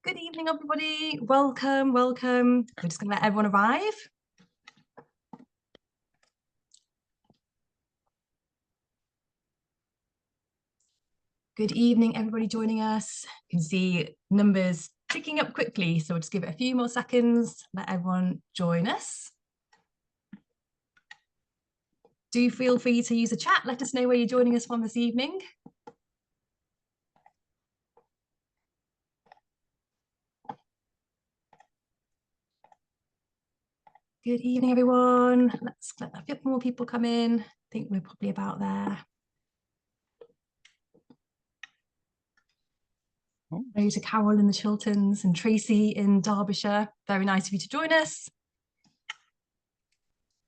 Good evening, everybody. Welcome, welcome. We're just going to let everyone arrive. Good evening, everybody joining us. You can see numbers ticking up quickly, so we'll just give it a few more seconds, let everyone join us. Do feel free to use the chat. Let us know where you're joining us from this evening. Good evening, everyone. Let's let a bit more people come in. I think we're probably about there. Hello to Carol in the Chilterns and Tracy in Derbyshire. Very nice of you to join us.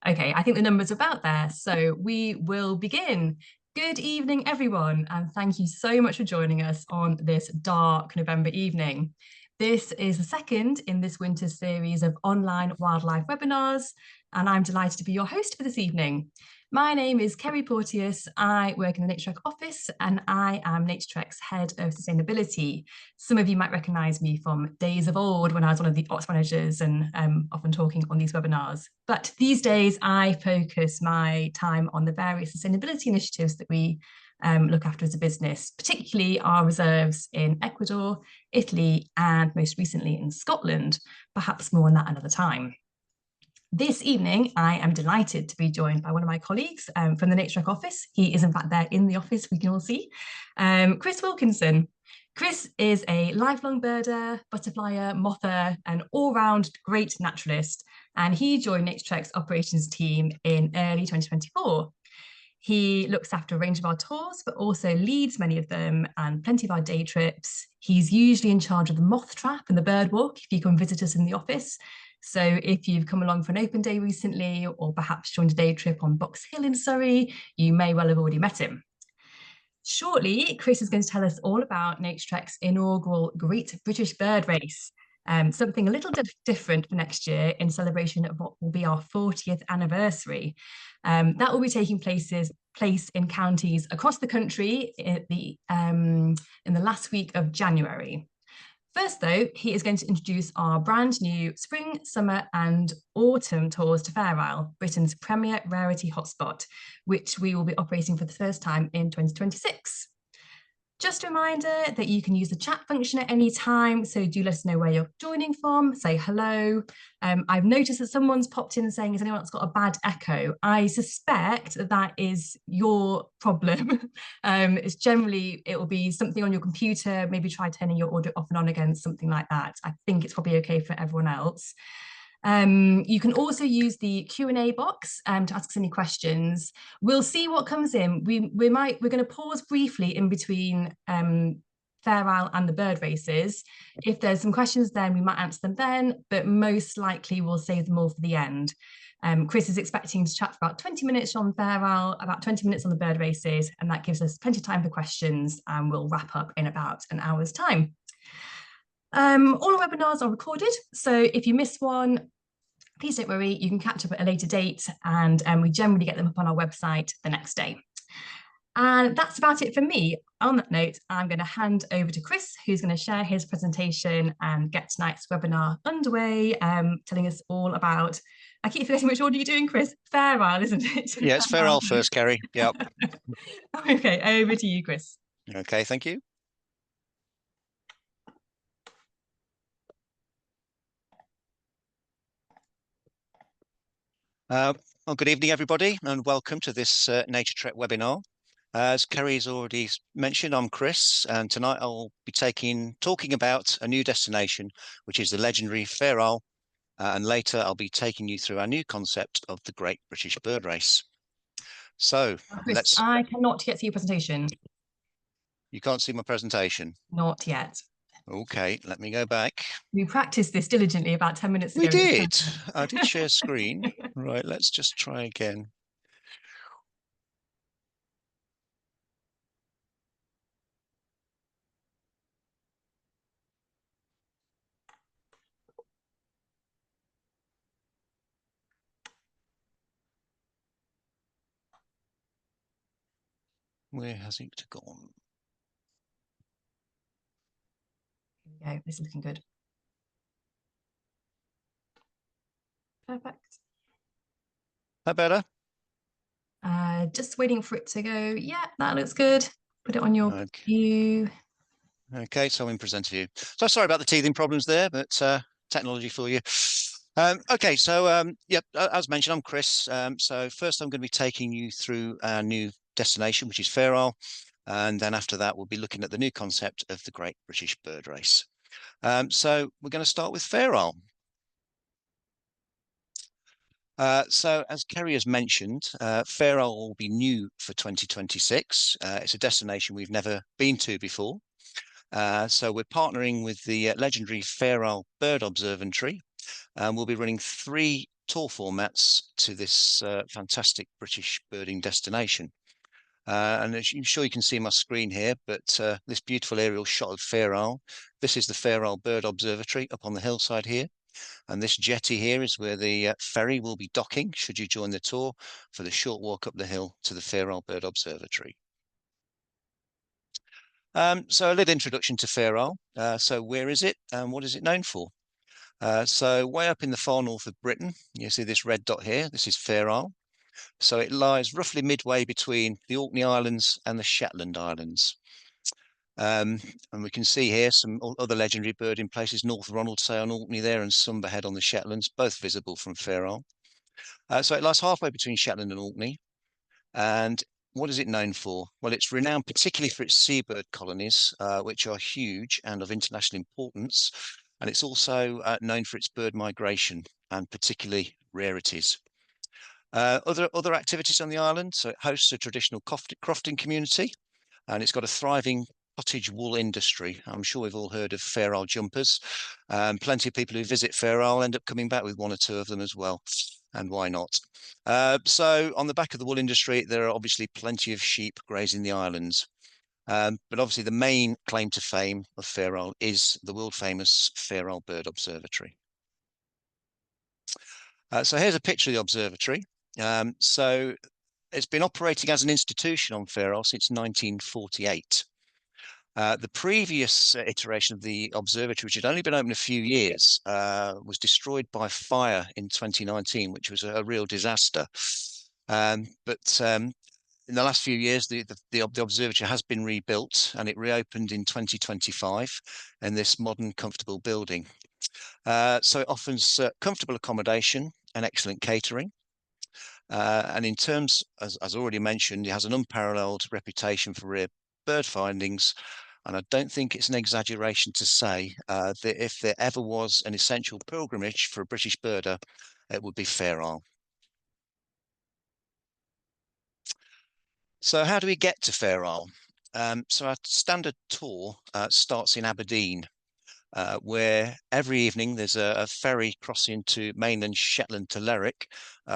Okay, I think the numbers are about there, so we will begin. Good evening, everyone, and thank you so much for joining us on this dark November evening. This is the second in this winter's series of online wildlife webinars, and I'm delighted to be your host for this evening. My name is Kerrie Porteous. I work in the Naturetrek office, and I am Naturetrek's head of sustainability. Some of you might recognise me from days of old when I was one of the ops managers and often talking on these webinars. But these days, I focus my time on the various sustainability initiatives that we look after as a business, particularly our reserves in Ecuador, Italy, and most recently in Scotland. Perhaps more on that another time. This evening, I am delighted to be joined by one of my colleagues from the Naturetrek office. He is in fact there in the office, we can all see, Chris Wilkinson. Chris is a lifelong birder, butterflyer, mother, and all-round great naturalist, and he joined Naturetrek's operations team in early 2024. He looks after a range of our tours, but also leads many of them and plenty of our day trips. He's usually in charge of the moth trap and the bird walk if you come visit us in the office. So if you've come along for an open day recently, or perhaps joined a day trip on Box Hill in Surrey, you may well have already met him. Shortly, Chris is going to tell us all about Naturetrek's inaugural Great British Bird Race, something a little different for next year in celebration of what will be our 40th anniversary. That will be taking place in counties across the country in the last week of January. First, though, he is going to introduce our brand new spring, summer and autumn tours to Fair Isle, Britain's premier rarity hotspot, which we will be operating for the first time in 2026. Just a reminder that you can use the chat function at any time, so do let us know where you're joining from, say hello. I've noticed that someone's popped in saying, has anyone else got a bad echo? I suspect that is your problem. It's generally, it will be something on your computer, maybe try turning your audio off and on again, something like that. I think it's probably okay for everyone else. You can also use the Q&A box to ask us any questions. We'll see what comes in. We're going to pause briefly in between Fair Isle and the bird races. If there's some questions then, we might answer them then, but most likely we'll save them all for the end. Chris is expecting to chat for about 20 minutes on Fair Isle, about 20 minutes on the bird races, and that gives us plenty of time for questions, and we'll wrap up in about an hour's time. All our webinars are recorded, so if you miss one, please don't worry, you can catch up at a later date, and we generally get them up on our website the next day. And that's about it for me. On that note, I'm going to hand over to Chris, who's going to share his presentation and get tonight's webinar underway, telling us all about, I keep forgetting which order you're doing, Chris. Fair Isle, isn't it? Yeah, it's Fair Isle first, Kerrie. Yep. Okay, over to you, Chris. Okay, thank you. Well, good evening, everybody, and welcome to this Naturetrek webinar. As Kerrie's already mentioned, I'm Chris, and tonight I'll be talking about a new destination, which is the legendary Fair Isle, and later I'll be taking you through our new concept of the Great British Bird Race. So, Chris, I cannot yet see your presentation. You can't see my presentation? Not yet. Okay, let me go back. We practiced this diligently about 10 minutes ago. We did. I did share screen. Right, let's just try again. Where has it gone? There we go. This is looking good. Perfect. That better? Just waiting for it to go. Yeah, that looks good. Put it on your Okay. view. Okay, so I'm in presenter view. So sorry about the teething problems there, but technology for you. Okay, so yep, as mentioned, I'm Chris. So first I'm going to be taking you through our new destination, which is Fair Isle. And then after that, we'll be looking at the new concept of the Great British Bird Race. So we're going to start with Fair Isle. So as Kerrie has mentioned, Fair Isle will be new for 2026. It's a destination we've never been to before. So we're partnering with the legendary Fair Isle Bird Observatory, and we'll be running 3 tour formats to this fantastic British birding destination. And as I'm sure you can see my screen here, but this beautiful aerial shot of Fair Isle, this is the Fair Isle Bird Observatory up on the hillside here. And this jetty here is where the ferry will be docking, should you join the tour, for the short walk up the hill to the Fair Isle Bird Observatory. So a little introduction to Fair Isle. So where is it and what is it known for? So way up in the far north of Britain, you see this red dot here, this is Fair Isle. So it lies roughly midway between the Orkney Islands and the Shetland Islands. And we can see here some other legendary birding places, North Ronaldsay on Orkney there and Sumberhead on the Shetlands, both visible from Fair Isle. So it lies halfway between Shetland and Orkney. And what is it known for? Well, it's renowned particularly for its seabird colonies, which are huge and of international importance. And it's also known for its bird migration and particularly rarities. Other activities on the island, so it hosts a traditional crofting community, and it's got a thriving cottage wool industry. I'm sure we've all heard of Fair Isle jumpers. Plenty of people who visit Fair Isle end up coming back with 1 or 2 of them as well. And why not? So on the back of the wool industry, there are obviously plenty of sheep grazing the islands. But obviously the main claim to fame of Fair Isle is the world famous Fair Isle Bird Observatory. So here's a picture of the observatory. So it's been operating as an institution on Fair Isle since 1948. The previous iteration of the observatory, which had only been open a few years, was destroyed by fire in 2019, which was a real disaster. But in the last few years, the observatory has been rebuilt and it reopened in 2025 in this modern, comfortable building. So it offers comfortable accommodation and excellent catering. And in terms, as already mentioned, it has an unparalleled reputation for rare bird findings. And I don't think it's an exaggeration to say that if there ever was an essential pilgrimage for a British birder, it would be Fair Isle. So how do we get to Fair Isle? So our standard tour starts in Aberdeen, where every evening there's a ferry crossing to mainland Shetland to Lerwick,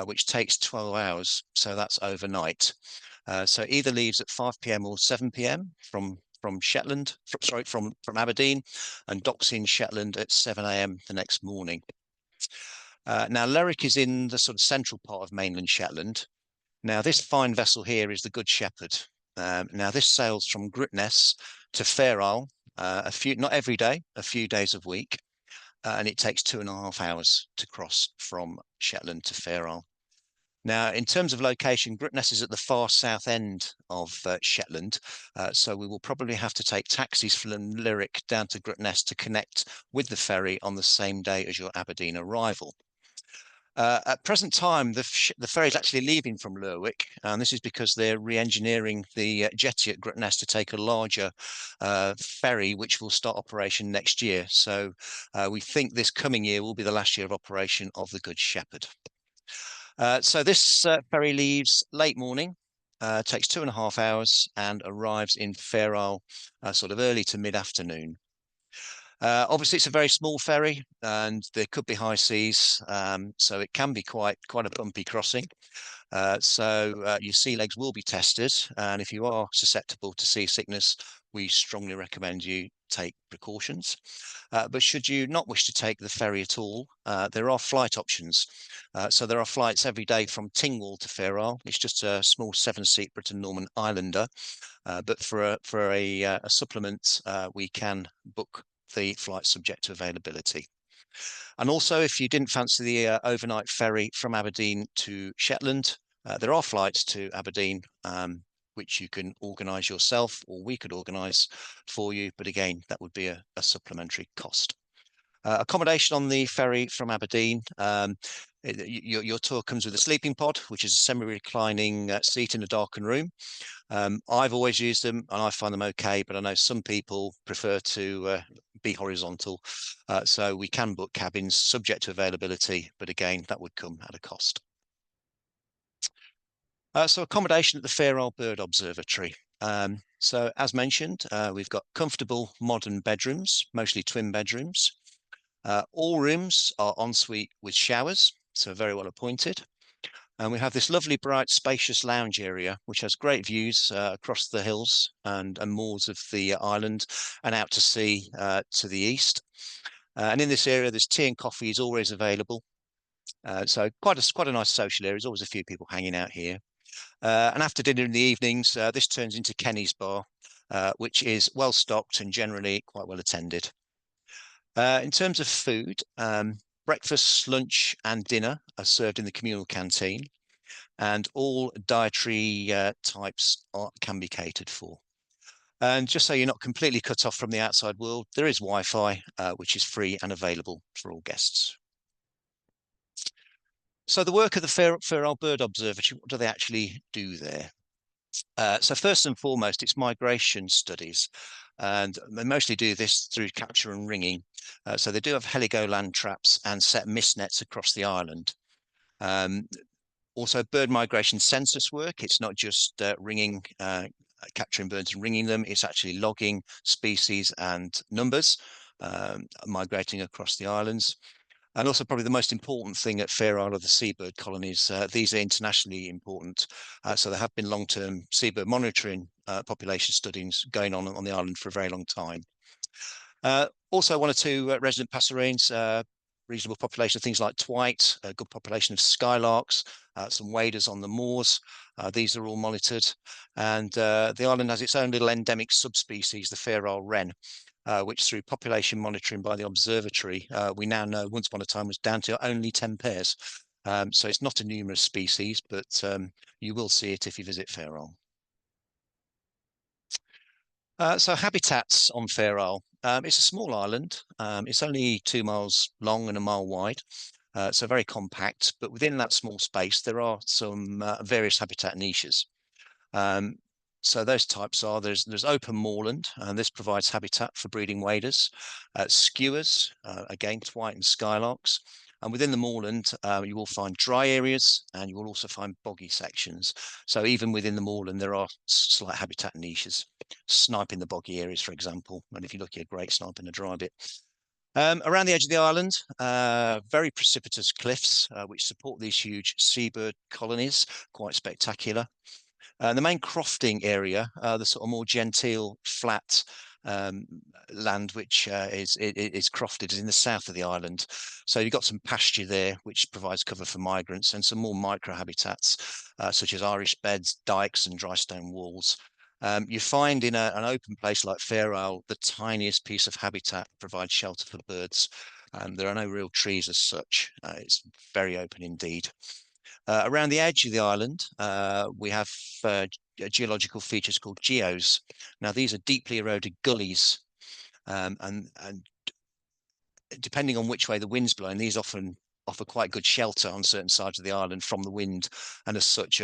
which takes 12 hours. So that's overnight. So either leaves at 5 p.m. or 7 p.m. from Shetland, from Aberdeen, and docks in Shetland at 7 a.m. the next morning. Now Lerwick is in the sort of central part of mainland Shetland. Now this fine vessel here is the Good Shepherd. Now this sails from Grutness to Fair Isle, not every day, a few days a week, and it takes 2.5 hours to cross from Shetland to Fair Isle. Now, in terms of location, Grutness is at the far south end of Shetland, so we will probably have to take taxis from Lerwick down to Grutness to connect with the ferry on the same day as your Aberdeen arrival. At present time, the ferry is actually leaving from Lerwick, and this is because they're re-engineering the jetty at Grutness to take a larger ferry, which will start operation next year. So we think this coming year will be the last year of operation of the Good Shepherd. So this ferry leaves late morning, takes 2.5 hours, and arrives in Fair Isle sort of early to mid-afternoon. Obviously, it's a very small ferry, and there could be high seas, so it can be quite a bumpy crossing. So your sea legs will be tested, and if you are susceptible to seasickness, we strongly recommend you take precautions. But should you not wish to take the ferry at all, there are flight options. So there are flights every day from Tingwall to Fair Isle. It's just a small 7-seat Britain-Norman Islander. But for a supplement, we can book the flight subject to availability. And also, if you didn't fancy the overnight ferry from Aberdeen to Shetland, there are flights to Aberdeen, which you can organise yourself, or we could organise for you. But again, that would be a supplementary cost. Accommodation on the ferry from Aberdeen. Your tour comes with a sleeping pod, which is a semi-reclining seat in a darkened room. I've always used them and I find them okay, but I know some people prefer to be horizontal. So we can book cabins subject to availability, but again, that would come at a cost. So accommodation at the Fair Isle Bird Observatory. So as mentioned, we've got comfortable modern bedrooms, mostly twin bedrooms. All rooms are ensuite with showers, so very well appointed. And we have this lovely, bright, spacious lounge area, which has great views across the hills and moors of the island and out to sea to the east. And in this area, there's tea and coffee is always available. So quite a nice social area. There's always a few people hanging out here. And after dinner in the evenings, this turns into Kenny's Bar, which is well stocked and generally quite well attended. In terms of food, breakfast, lunch, and dinner are served in the communal canteen, and all dietary types can be catered for. And just so you're not completely cut off from the outside world, there is Wi-Fi, which is free and available for all guests. So the work of the Fair Isle Bird Observatory, what do they actually do there? So first and foremost, it's migration studies, and they mostly do this through capture and ringing. So they do have heligo-land traps and set mist nets across the island. Also, bird migration census work. It's not just ringing, capturing birds and ringing them. It's actually logging species and numbers migrating across the islands. And also, probably the most important thing at Fair Isle are the seabird colonies. These are internationally important. So there have been long-term seabird monitoring population studies going on the island for a very long time. Also, one or two resident passerines, reasonable population of things like twite, a good population of skylarks, some waders on the moors. These are all monitored. And the island has its own little endemic subspecies, the Fair Isle wren, which through population monitoring by the observatory, we now know once upon a time was down to only 10 pairs. So it's not a numerous species, but you will see it if you visit Fair Isle. So habitats on Fair Isle. It's a small island. It's only 2 miles long and a mile wide. So very compact, but within that small space, there are some various habitat niches. So those types are, there's open moorland, and this provides habitat for breeding waders, skewers, again, twite and skylarks. And within the moorland, you will find dry areas, and you will also find boggy sections. So even within the moorland, there are slight habitat niches. Snipe in the boggy areas, for example. And if you look at great snipe in the dry bit. Around the edge of the island, very precipitous cliffs, which support these huge seabird colonies, quite spectacular. The main crofting area, the sort of more genteel, flat land, which is crofted, is in the south of the island. So you've got some pasture there, which provides cover for migrants, and some more microhabitats, such as Irish beds, dikes, and dry stone walls. You find in an open place like Fair Isle, the tiniest piece of habitat provides shelter for birds. There are no real trees as such. It's very open indeed. Around the edge of the island, we have geological features called geos. Now, these are deeply eroded gullies, and depending on which way the wind's blowing, these often offer quite good shelter on certain sides of the island from the wind, and as such,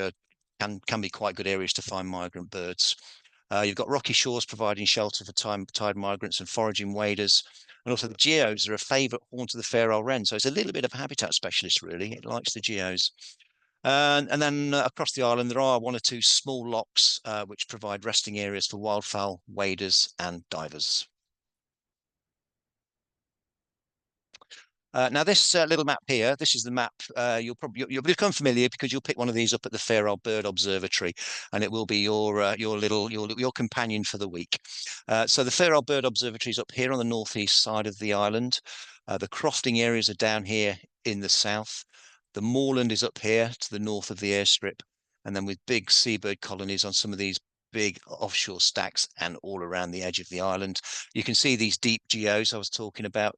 can be quite good areas to find migrant birds. You've got rocky shores providing shelter for tide migrants and foraging waders. And also the geos are a favourite haunt of the Fair Isle wren. So it's a little bit of a habitat specialist, really. It likes the geos. And then across the island, there are one or two small locks which provide resting areas for wildfowl, waders, and divers. Now, this little map here, this is the map. You'll become familiar because you'll pick one of these up at the Fair Isle Bird Observatory, and it will be your companion for the week. So the Fair Isle Bird Observatory is up here on the northeast side of the island. The crofting areas are down here in the south. The moorland is up here to the north of the airstrip, and then with big seabird colonies on some of these big offshore stacks and all around the edge of the island. You can see these deep geos I was talking about,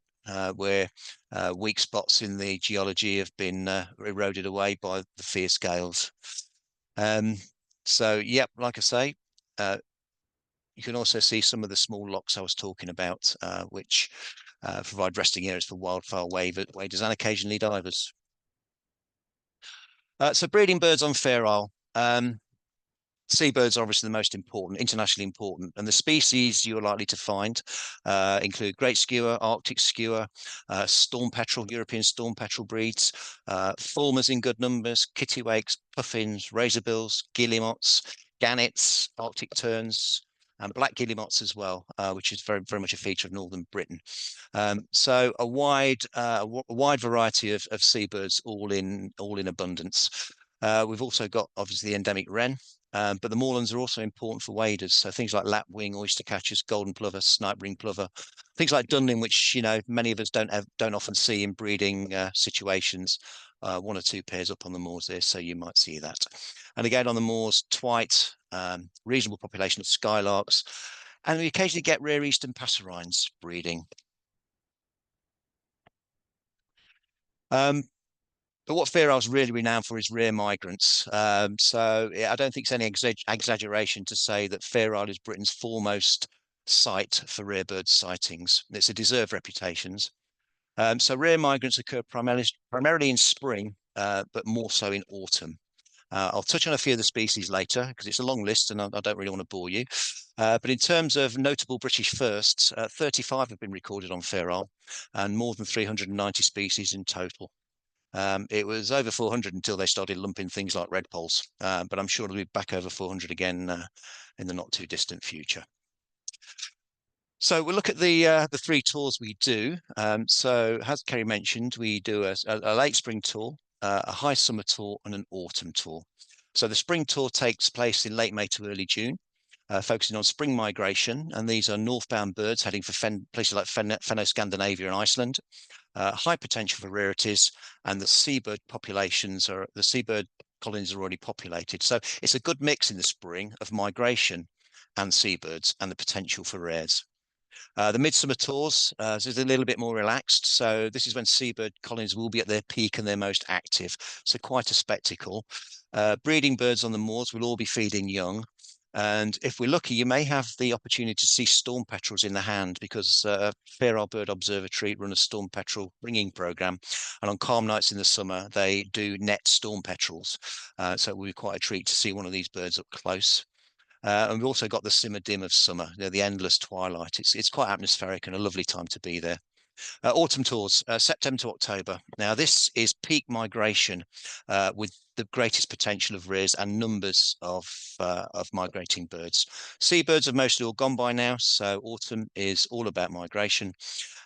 where weak spots in the geology have been eroded away by the fierce gales. So, yep, like I say, you can also see some of the small locks I was talking about, which provide resting areas for wildfowl waders and occasionally divers. So breeding birds on Fair Isle. Seabirds are obviously the most important, internationally important, and the species you're likely to find include great skua, Arctic skua, storm petrel, European storm petrel breeds, fulmars in good numbers, kittiwakes, puffins, razorbills, guillemots, gannets, Arctic terns, and black guillemots as well, which is very, very much a feature of northern Britain. So a wide variety of seabirds, all in abundance. We've also got obviously the endemic wren, but the moorlands are also important for waders. So things like lapwing, oyster catchers, golden plover, snipe ring plover, things like dunlin, which many of us don't often see in breeding situations. One or two pairs up on the moors there, so you might see that. And again on the moors, twite, reasonable population of skylarks, and we occasionally get rare eastern passerines breeding. But what Fair Isle's really renowned for is rare migrants. So I don't think it's any exaggeration to say that Fair Isle is Britain's foremost site for rare bird sightings. It's a deserved reputation. So rare migrants occur primarily in spring, but more so in autumn. I'll touch on a few of the species later because it's a long list and I don't really want to bore you. But in terms of notable British firsts, 35 have been recorded on Fair Isle and more than 390 species in total. It was over 400 until they started lumping things like redpolls, but I'm sure it'll be back over 400 again in the not too distant future. So we'll look at the three tours we do. So as Kerrie mentioned, we do a late spring tour, a high summer tour, and an autumn tour. So the spring tour takes place in late May to early June, focusing on spring migration, and these are northbound birds heading for places like Fenno-Scandinavia and Iceland. High potential for rarities, and the seabird colonies are already populated. So it's a good mix in the spring of migration and seabirds and the potential for rares. The midsummer tours is a little bit more relaxed. So this is when seabird colonies will be at their peak and their most active. So quite a spectacle. Breeding birds on the moors will all be feeding young. And if we're lucky, you may have the opportunity to see storm petrels in the hand because Fair Isle Bird Observatory run a storm petrel ringing program. And on calm nights in the summer, they do net storm petrels. So it will be quite a treat to see one of these birds up close. And we've also got the simmer dim of summer, the endless twilight. It's quite atmospheric and a lovely time to be there. Autumn tours, September to October. Now, this is peak migration with the greatest potential of rears and numbers of migrating birds. Seabirds have mostly all gone by now, so autumn is all about migration.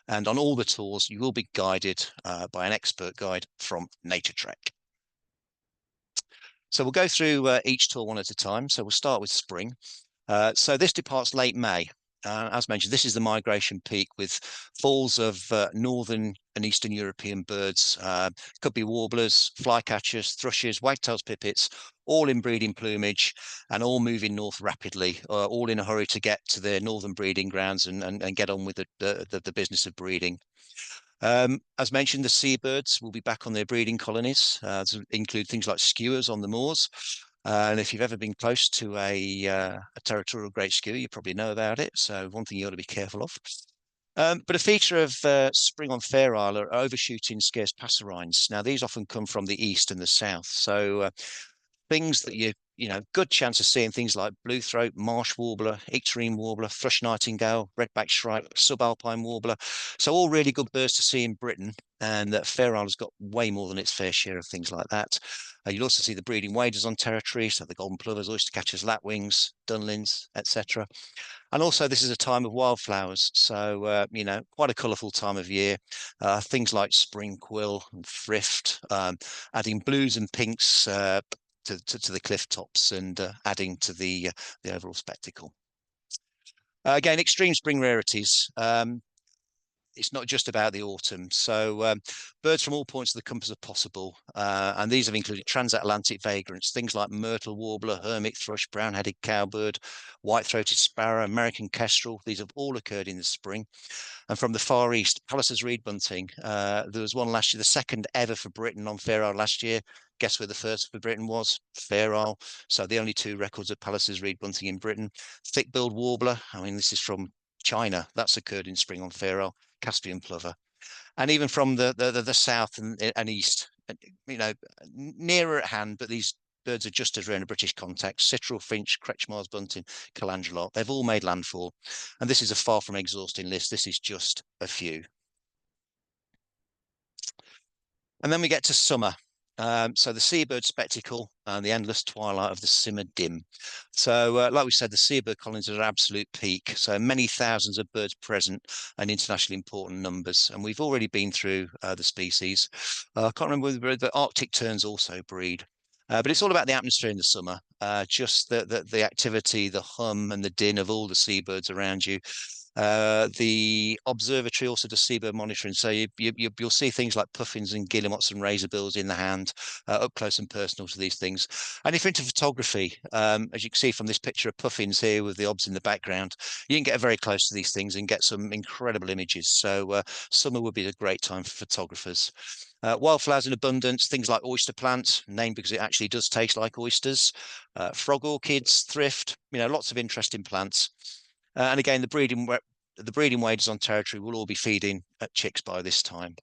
And on all the tours, you will be guided by an expert guide from Naturetrek. So we'll go through each tour one at a time. So we'll start with spring. So this departs late May. As mentioned, this is the migration peak with falls of northern and eastern European birds. Could be warblers, flycatchers, thrushes, wagtails, pipits, all in breeding plumage and all moving north rapidly, all in a hurry to get to their northern breeding grounds and get on with the business of breeding. As mentioned, the seabirds will be back on their breeding colonies, to include things like skuas on the moors. And if you've ever been close to a territorial great skua, you probably know about it. So one thing you ought to be careful of. But a feature of spring on Fair Isle are overshooting scarce passerines. Now, these often come from the east and the south. So things that good chance of seeing things like blue throat, marsh warbler, icterine warbler, thrush nightingale, redback shrike, subalpine warbler. So all really good birds to see in Britain, and that Fair Isle has got way more than its fair share of things like that. You'll also see the breeding waders on territory, so the golden plovers, oyster catchers, lapwings, dunlins, etc. And also, this is a time of wildflowers, so quite a colourful time of year. Things like spring quill and thrift, adding blues and pinks to the cliff tops and adding to the overall spectacle. Again, extreme spring rarities. it's not just about the autumn. So birds from all points of the compass are possible. And these have included transatlantic vagrants, things like myrtle warbler, hermit thrush, brown-headed cowbird, white-throated sparrow, American kestrel. These have all occurred in the spring. And from the Far East, Pallis's reed bunting. There was one last year, the second ever for Britain on Fair Isle last year. Guess where the first for Britain was? Fair Isle. So the only two records of Pallis's reed bunting in Britain. Thick-billed warbler. I mean, this is from China. That's occurred in spring on Fair Isle. Caspian plover. And even from the south and east, you know, nearer at hand, but these birds are just as rare in a British context. Citral, finch, Kretschmar's bunting, calandrelot. They've all made landfall. And this is a far from exhausting list. This is just a few. And then we get to summer. So the seabird spectacle and the endless twilight of the simmer dim. So like we said, the seabird colonies are at absolute peak. So many thousands of birds present and internationally important numbers. And we've already been through the species. I can't remember whether the Arctic terns also breed. But it's all about the atmosphere in the summer, just the activity, the hum and the din of all the seabirds around you. The observatory also does seabird monitoring, so you'll see things like puffins and guillemots and razorbills in the hand, up close and personal to these things. And if you're into photography, as you can see from this picture of puffins here with the obs in the background, you can get very close to these things and get some incredible images. So summer would be a great time for photographers. Wildflowers in abundance, things like oyster plants, named because it actually does taste like oysters. Frog orchids, thrift, lots of interesting plants. And again, the breeding waders on territory will all be feeding at chicks by this time.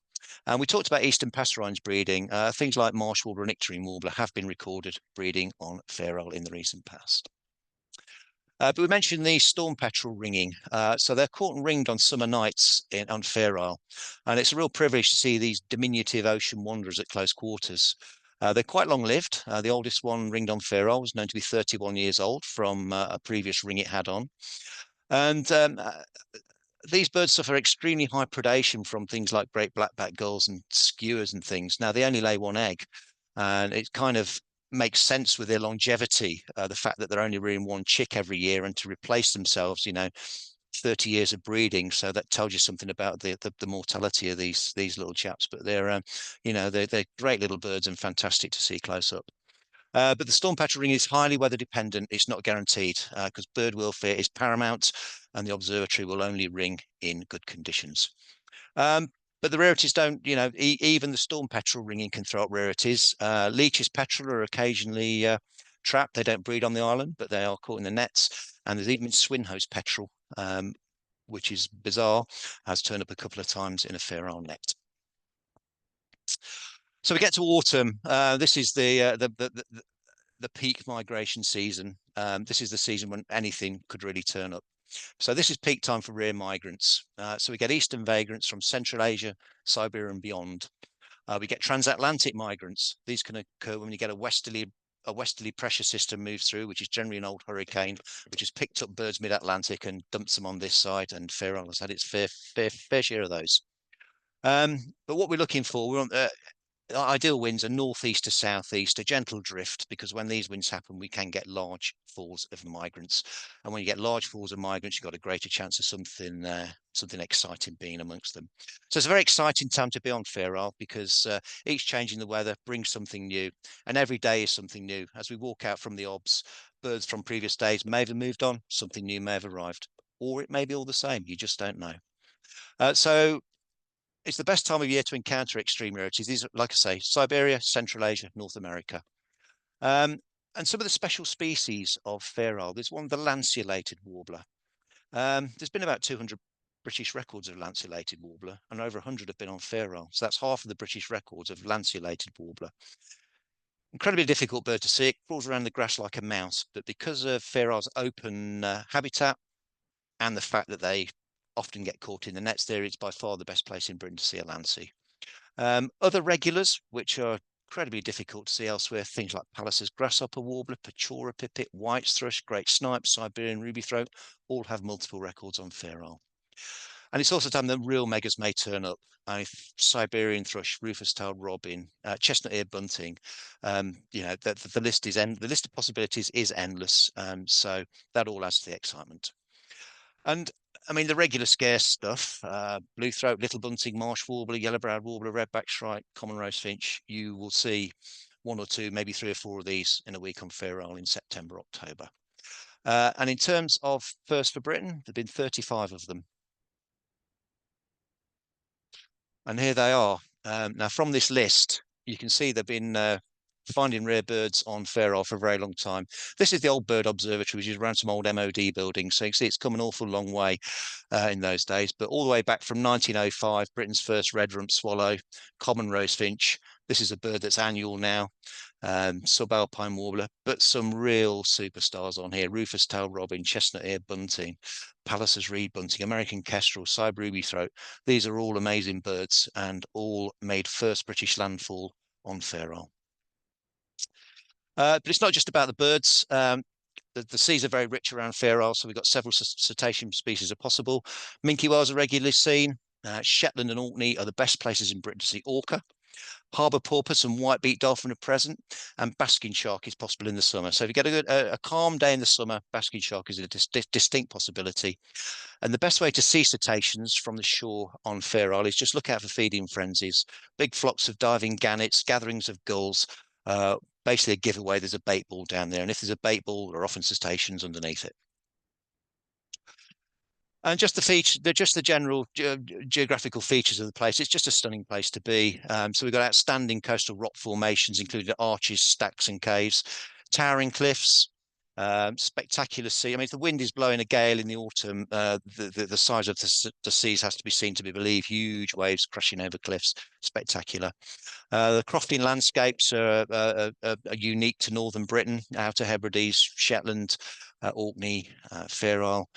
And we talked about eastern passerines breeding. Things like marsh warbler and icterine warbler have been recorded breeding on Fair Isle in the recent past. But we mentioned the storm petrel ringing. So they're caught and ringed on summer nights on Fair Isle. And it's a real privilege to see these diminutive ocean wanderers at close quarters. They're quite long-lived. The oldest one ringed on Fair Isle was known to be 31 years old from a previous ring it had on. And these birds suffer extremely high predation from things like great blackback gulls and skewers and things. Now, they only lay one egg, and it kind of makes sense with their longevity, the fact that they're only rearing one chick every year and to replace themselves, 30 years of breeding. So that tells you something about the mortality of these little chaps. But they're great little birds and fantastic to see close up. But the storm petrel ring is highly weather dependent. It's not guaranteed because bird welfare is paramount and the observatory will only ring in good conditions. But the rarities don't, even the storm petrel ringing can throw up rarities. Leach's petrel are occasionally trapped. They don't breed on the island, but they are caught in the nets. And there's even Swinhoe's petrel, which is bizarre, has turned up a couple of times in a Fair Isle net. So we get to autumn. This is the peak migration season. This is the season when anything could really turn up. So this is peak time for rear migrants. So we get eastern vagrants from Central Asia, Siberia and beyond. We get transatlantic migrants. These can occur when you get a westerly pressure system moves through, which is generally an old hurricane, which has picked up birds mid-Atlantic and dumps them on this side. And Fair Isle has had its fair share of those. But what we're looking for, we want ideal winds are northeast to southeast, a gentle drift, because when these winds happen, we can get large falls of migrants. And when you get large falls of migrants, you've got a greater chance of something exciting being amongst them. So it's a very exciting time to be on Fair Isle because each change in the weather brings something new, and every day is something new. As we walk out from the obs, birds from previous days may have moved on, something new may have arrived, or it may be all the same. You just don't know. So it's the best time of year to encounter extreme rarities. These are, like I say, Siberia, Central Asia, North America. And some of the special species of Fair Isle, there's one, the lanceolated warbler. There's been about 200 British records of lanceolated warbler, and over 100 have been on Fair Isle. So that's half of the British records of lanceolated warbler. Incredibly difficult bird to see. It crawls around the grass like a mouse, but because of Fair Isle's open habitat and the fact that they often get caught in the nets there, it's by far the best place in Britain to see a lancey. Other regulars, which are incredibly difficult to see elsewhere, things like Pallis's grasshopper warbler, Pechora pipit, white's thrush, great snipe, Siberian ruby throat, all have multiple records on Fair Isle. And it's also time that real megas may turn up. Siberian thrush, rufous-tailed robin, chestnut-eared bunting. The list is the list of possibilities is endless. So that all adds to the excitement. And I mean, the regular scarce stuff, blue throat, little bunting, marsh warbler, yellow-browed warbler, redback shrike, common roast finch, you will see one or two, maybe three or four of these in a week on Fair Isle in September, October. And in terms of first for Britain, there have been 35 of them. And here they are. Now, from this list, you can see they've been finding rare birds on Fair Isle for a very long time. This is the old bird observatory, which is around some old MOD buildings. So you can see it's come an awful long way in those days. But all the way back from 1905, Britain's first red rump swallow, common rose finch. This is a bird that's annual now. Subalpine warbler, but some real superstars on here: rufous tail robin, chestnut ear bunting, Pallas's reed bunting, American kestrel, Cybe ruby throat. These are all amazing birds and all made first British landfall on Fair Isle. But it's not just about the birds. The seas are very rich around Fair Isle, so we've got several cetacean species are possible. Minke whales are regularly seen. Shetland and Orkney are the best places in Britain to see orca. Harbour porpoise and white-beaked dolphin are present, and basking shark is possible in the summer. So if you get a calm day in the summer, basking shark is a distinct possibility. And the best way to see cetaceans from the shore on Fair Isle is just look out for feeding frenzies. Big flocks of diving gannets, gatherings of gulls. Basically a giveaway, there's a bait ball down there. And if there's a bait ball, there are often cetaceans underneath it. And just the feature, just the general geographical features of the place. It's just a stunning place to be. So we've got outstanding coastal rock formations, including arches, stacks, and caves, towering cliffs, spectacular sea. I mean, if the wind is blowing a gale in the autumn, the size of the seas has to be seen to be believed. Huge waves crashing over cliffs, spectacular. The crofting landscapes are unique to northern Britain: Outer Hebrides, Shetland, Orkney, Fair Isle.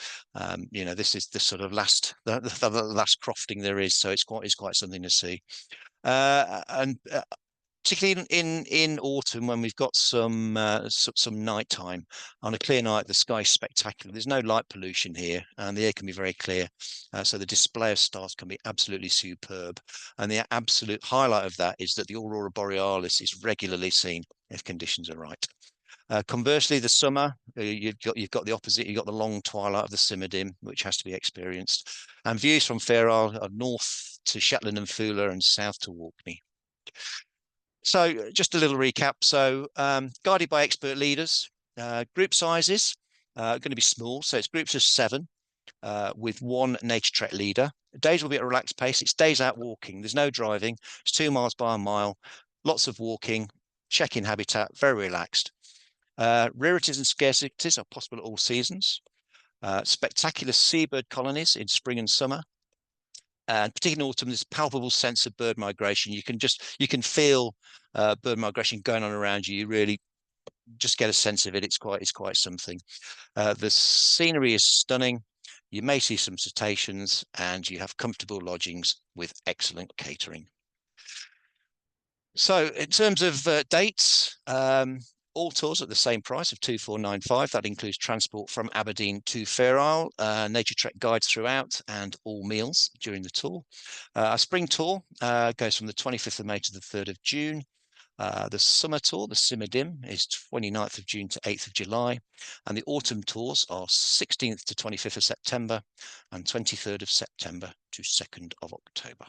This is the sort of the last crofting there is, so it's quite something to see. And particularly in autumn, when we've got some nighttime, on a clear night, the sky is spectacular. There's no light pollution here, and the air can be very clear. So the display of stars can be absolutely superb. And the absolute highlight of that is that the aurora borealis is regularly seen if conditions are right. Conversely, the summer, you've got the opposite. You've got the long twilight of the simmer dim, which has to be experienced. And views from Fair Isle are north to Shetland and Fula and south to Orkney. So just a little recap. So guided by expert leaders, group sizes are going to be small. So it's groups of 7 with one Naturetrek leader. Days will be at a relaxed pace. It's days out walking. There's no driving. It's 2 miles by a mile. Lots of walking, checking habitat, very relaxed. Rarities and scarcities are possible at all seasons. Spectacular seabird colonies in spring and summer. And particularly in autumn, this palpable sense of bird migration. You can feel bird migration going on around you. You really just get a sense of it. It's quite something. The scenery is stunning. You may see some cetaceans, and you have comfortable lodgings with excellent catering. So in terms of dates, all tours at the same price of 2,495. That includes transport from Aberdeen to Fair Isle, Naturetrek guides throughout, and all meals during the tour. Our spring tour goes from the 25th of May to the 3rd of June. The summer tour, the Simmer Dim, is 29th of June to 8th of July. And the autumn tours are 16th to 25th of September and 23rd of September to 2nd of October.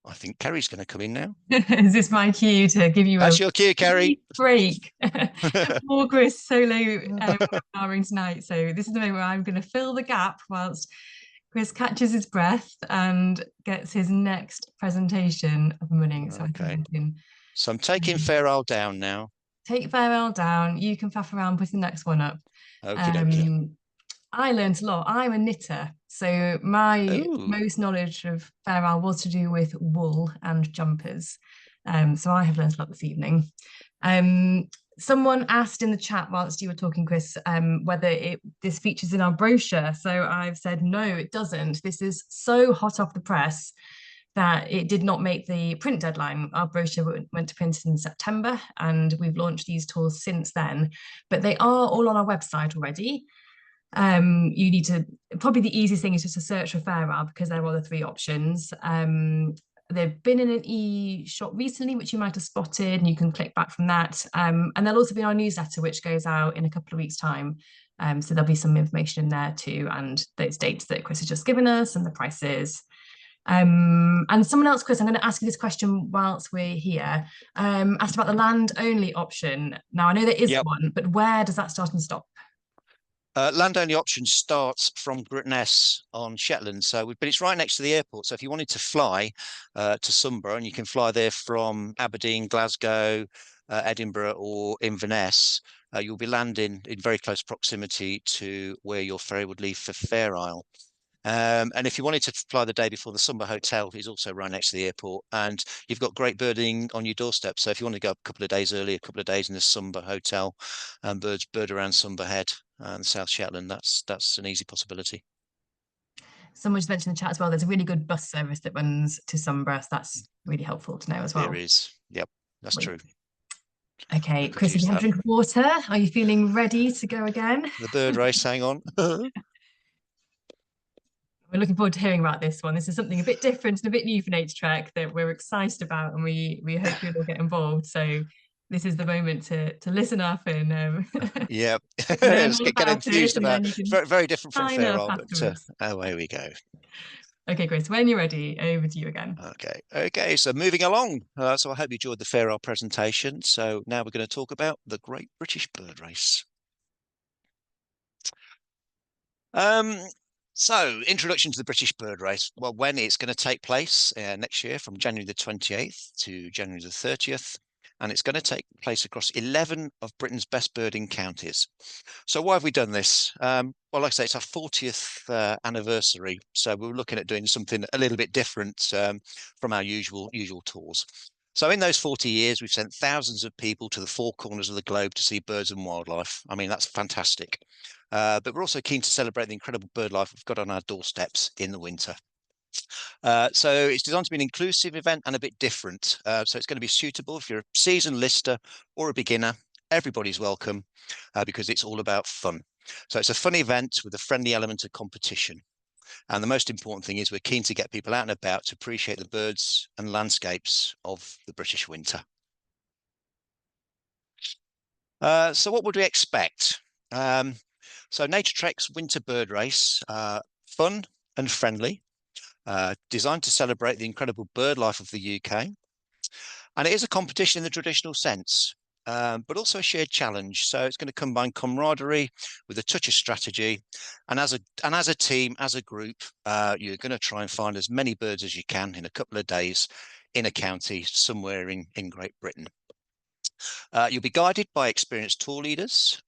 I think Kerrie's going to come in now. Is this my cue to give you That's your cue, Kerrie. Break? Poor Chris solo webinaring tonight. So this is the moment where I'm going to fill the gap whilst Chris catches his breath and gets his next presentation up and running. So okay. So I'm taking Fair Isle down now. Take Fair Isle down. You can faff around, put the next one up. Okay. I learned a lot. I'm a knitter, so my most knowledge of Fair Isle was to do with wool and jumpers. So I have learned a lot this evening. Someone asked in the chat whilst you were talking, Chris, whether this features in our brochure. So I've said, no, it doesn't. This is so hot off the press that it did not make the print deadline. Our brochure went to print in September, and we've launched these tours since then. But they are all on our website already. You need to, probably the easiest thing is just to search for Fair Isle, because there are the 3 options. they've been in an e-shop recently, which you might have spotted, and you can click back from that. And they'll also be in our newsletter, which goes out in a couple of weeks' time. So there'll be some information in there too, and those dates that Chris has just given us and the prices. And someone else, Chris, I'm going to ask you this question whilst we're here. Asked about the land only option. Now, I know there is Yep. one, but where does that start and stop? Land-only option starts from Greatness on Shetland, but it's right next to the airport. So if you wanted to fly to Sunborough, and you can fly there from Aberdeen, Glasgow, Edinburgh, or Inverness, you'll be landing in very close proximity to where your ferry would leave for Fair Isle. And if you wanted to fly the day before, the Sunborough Hotel is also right next to the airport, and you've got great birding on your doorstep. So if you want to go a couple of days early, a couple of days in the Sunborough Hotel, and bird around Sunborough Head and South Shetland, that's an easy possibility. Someone just mentioned in the chat as well. There's a really good bus service that runs to Sunborough. So that's really helpful to know as There well. is. Yep, that's Wait. true. Okay, We could Chris, have use you had a that. drink of water? Are you feeling ready to go again? The bird race, hang on. We're looking forward to hearing about this one. This is something a bit different and a bit new for Naturetrek that we're excited about, and we hope you'll all get involved. So this is the moment to listen up and Yep. learn Let's all get about it, enthused and about then you can very different from sign Fair up Isle, but afterwards. away we go. Okay, Chris, when you're ready, over to you again. Okay. So moving along. So I hope you enjoyed the Fair Isle presentation. So now we're going to talk about the Great British Bird Race. Um, so introduction to the British Bird Race. Well, when it's going to take place next year from January the 28th to January the 30th. And it's going to take place across 11 of Britain's best birding counties. So why have we done this? Well, like I say, it's our 40th anniversary. So we're looking at doing something a little bit different from our usual tours. So in those 40 years, we've sent thousands of people to the four corners of the globe to see birds and wildlife. I mean, that's fantastic. But we're also keen to celebrate the incredible bird life we've got on our doorsteps in the winter. So it's designed to be an inclusive event and a bit different. So it's going to be suitable if you're a seasoned lister or a beginner. Everybody's welcome because it's all about fun. So it's a fun event with a friendly element of competition. And the most important thing is we're keen to get people out and about to appreciate the birds and landscapes of the British winter. So what would we expect? So Naturetrek's winter bird race, fun and friendly. Designed to celebrate the incredible bird life of the UK. And it is a competition in the traditional sense, but also a shared challenge. So it's going to combine camaraderie with a touch of strategy. And as a team, as a group, you're going to try and find as many birds as you can in a couple of days in a county somewhere in Great Britain. You'll be guided by experienced tour leaders.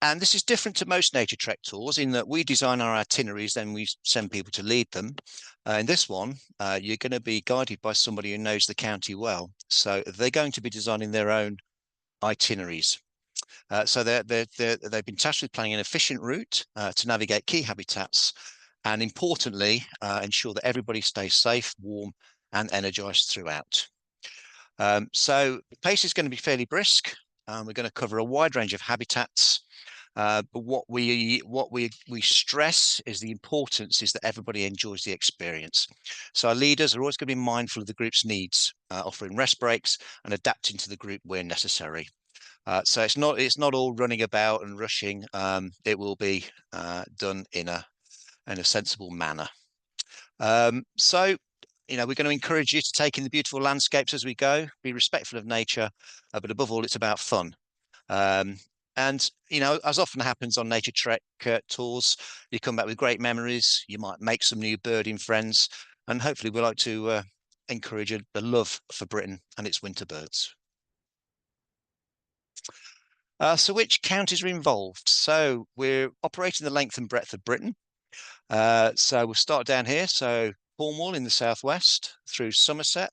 And this is different to most Naturetrek tours in that we design our itineraries, then we send people to lead them. In this one, you're going to be guided by somebody who knows the county well. So they're going to be designing their own itineraries. So they've been tasked with planning an efficient route to navigate key habitats and importantly, ensure that everybody stays safe, warm and energized throughout. So the pace is going to be fairly brisk. We're going to cover a wide range of habitats. But what we stress is the importance is that everybody enjoys the experience. So our leaders are always going to be mindful of the group's needs, offering rest breaks and adapting to the group where necessary. So it's not all running about and rushing. It will be done in a sensible manner. So we're going to encourage you to take in the beautiful landscapes as we go, be respectful of nature, but above all, it's about fun. And, as often happens on Naturetrek tours, you come back with great memories. You might make some new birding friends. And hopefully we like to encourage the love for Britain and its winter birds. So which counties are involved? So we're operating the length and breadth of Britain. So we'll start down here. So Cornwall in the southwest, through Somerset,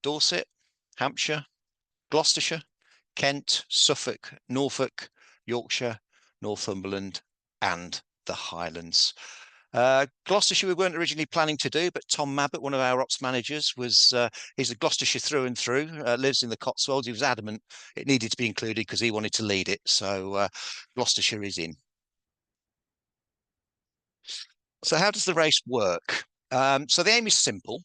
Dorset, Hampshire, Gloucestershire, Kent, Suffolk, Norfolk, Yorkshire, Northumberland, and the Highlands. Gloucestershire we weren't originally planning to do, but Tom Mabbott, one of our ops managers, he's a Gloucestershire through and through, lives in the Cotswolds. He was adamant it needed to be included because he wanted to lead it. So Gloucestershire is in. So how does the race work? So the aim is simple.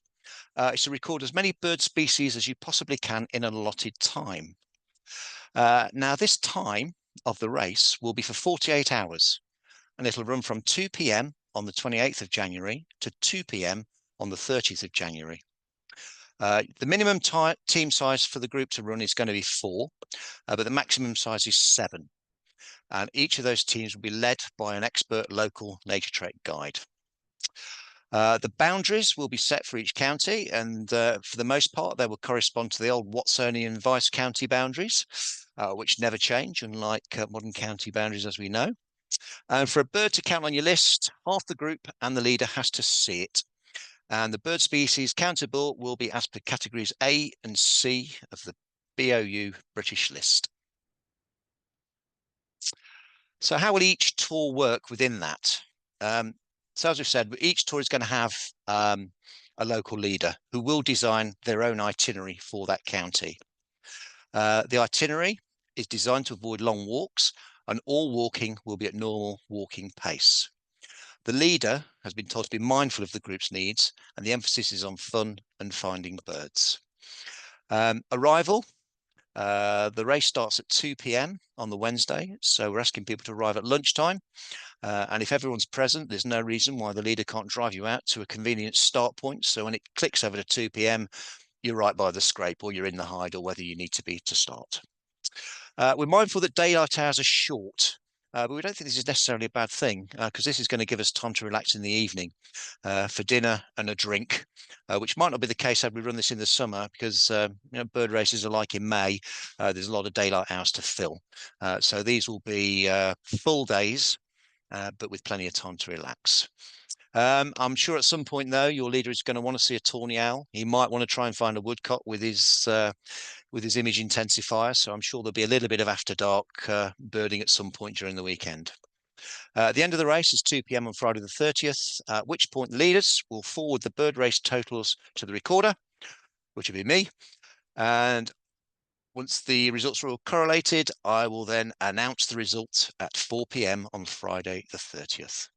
is to record as many bird species as you possibly can in an allotted time. Now, this time of the race will be for 48 hours, and it'll run from 2 p.m. on the 28th of January to 2 p.m. on the 30th of January. The minimum team size for the group to run is going to be 4, but the maximum size is 7. And each of those teams will be led by an expert local Naturetrek guide. The boundaries will be set for each county, and for the most part, they will correspond to the old Watsonian Vice County boundaries, which never change, unlike modern county boundaries as we know. And for a bird to count on your list, half the group and the leader has to see it. And the bird species countable will be as per categories A and C of the BOU British list. So how will each tour work within that? So as we've said, each tour is going to have a local leader who will design their own itinerary for that county. The itinerary is designed to avoid long walks, and all walking will be at normal walking pace. The leader has been told to be mindful of the group's needs, and the emphasis is on fun and finding birds. Arrival. The race starts at 2 p.m. on the Wednesday, so we're asking people to arrive at lunchtime. And if everyone's present, there's no reason why the leader can't drive you out to a convenient start point. So when it clicks over to 2 p.m., you're right by the scrape, or you're in the hide, or whether you need to be to start. We're mindful that daylight hours are short, but we don't think this is necessarily a bad thing, because this is going to give us time to relax in the evening for dinner and a drink, which might not be the case had we run this in the summer, because bird races are like in May. There's a lot of daylight hours to fill. So these will be full days, but with plenty of time to relax. I'm sure at some point, though, your leader is going to want to see a tawny owl. He might want to try and find a woodcock with his image intensifier. So I'm sure there'll be a little bit of after dark birding at some point during the weekend. The end of the race is 2 p.m. on Friday the 30th, at which point the leaders will forward the bird race totals to the recorder, which will be me. And once the results are all correlated, I will then announce the results at 4 p.m. on Friday the 30th.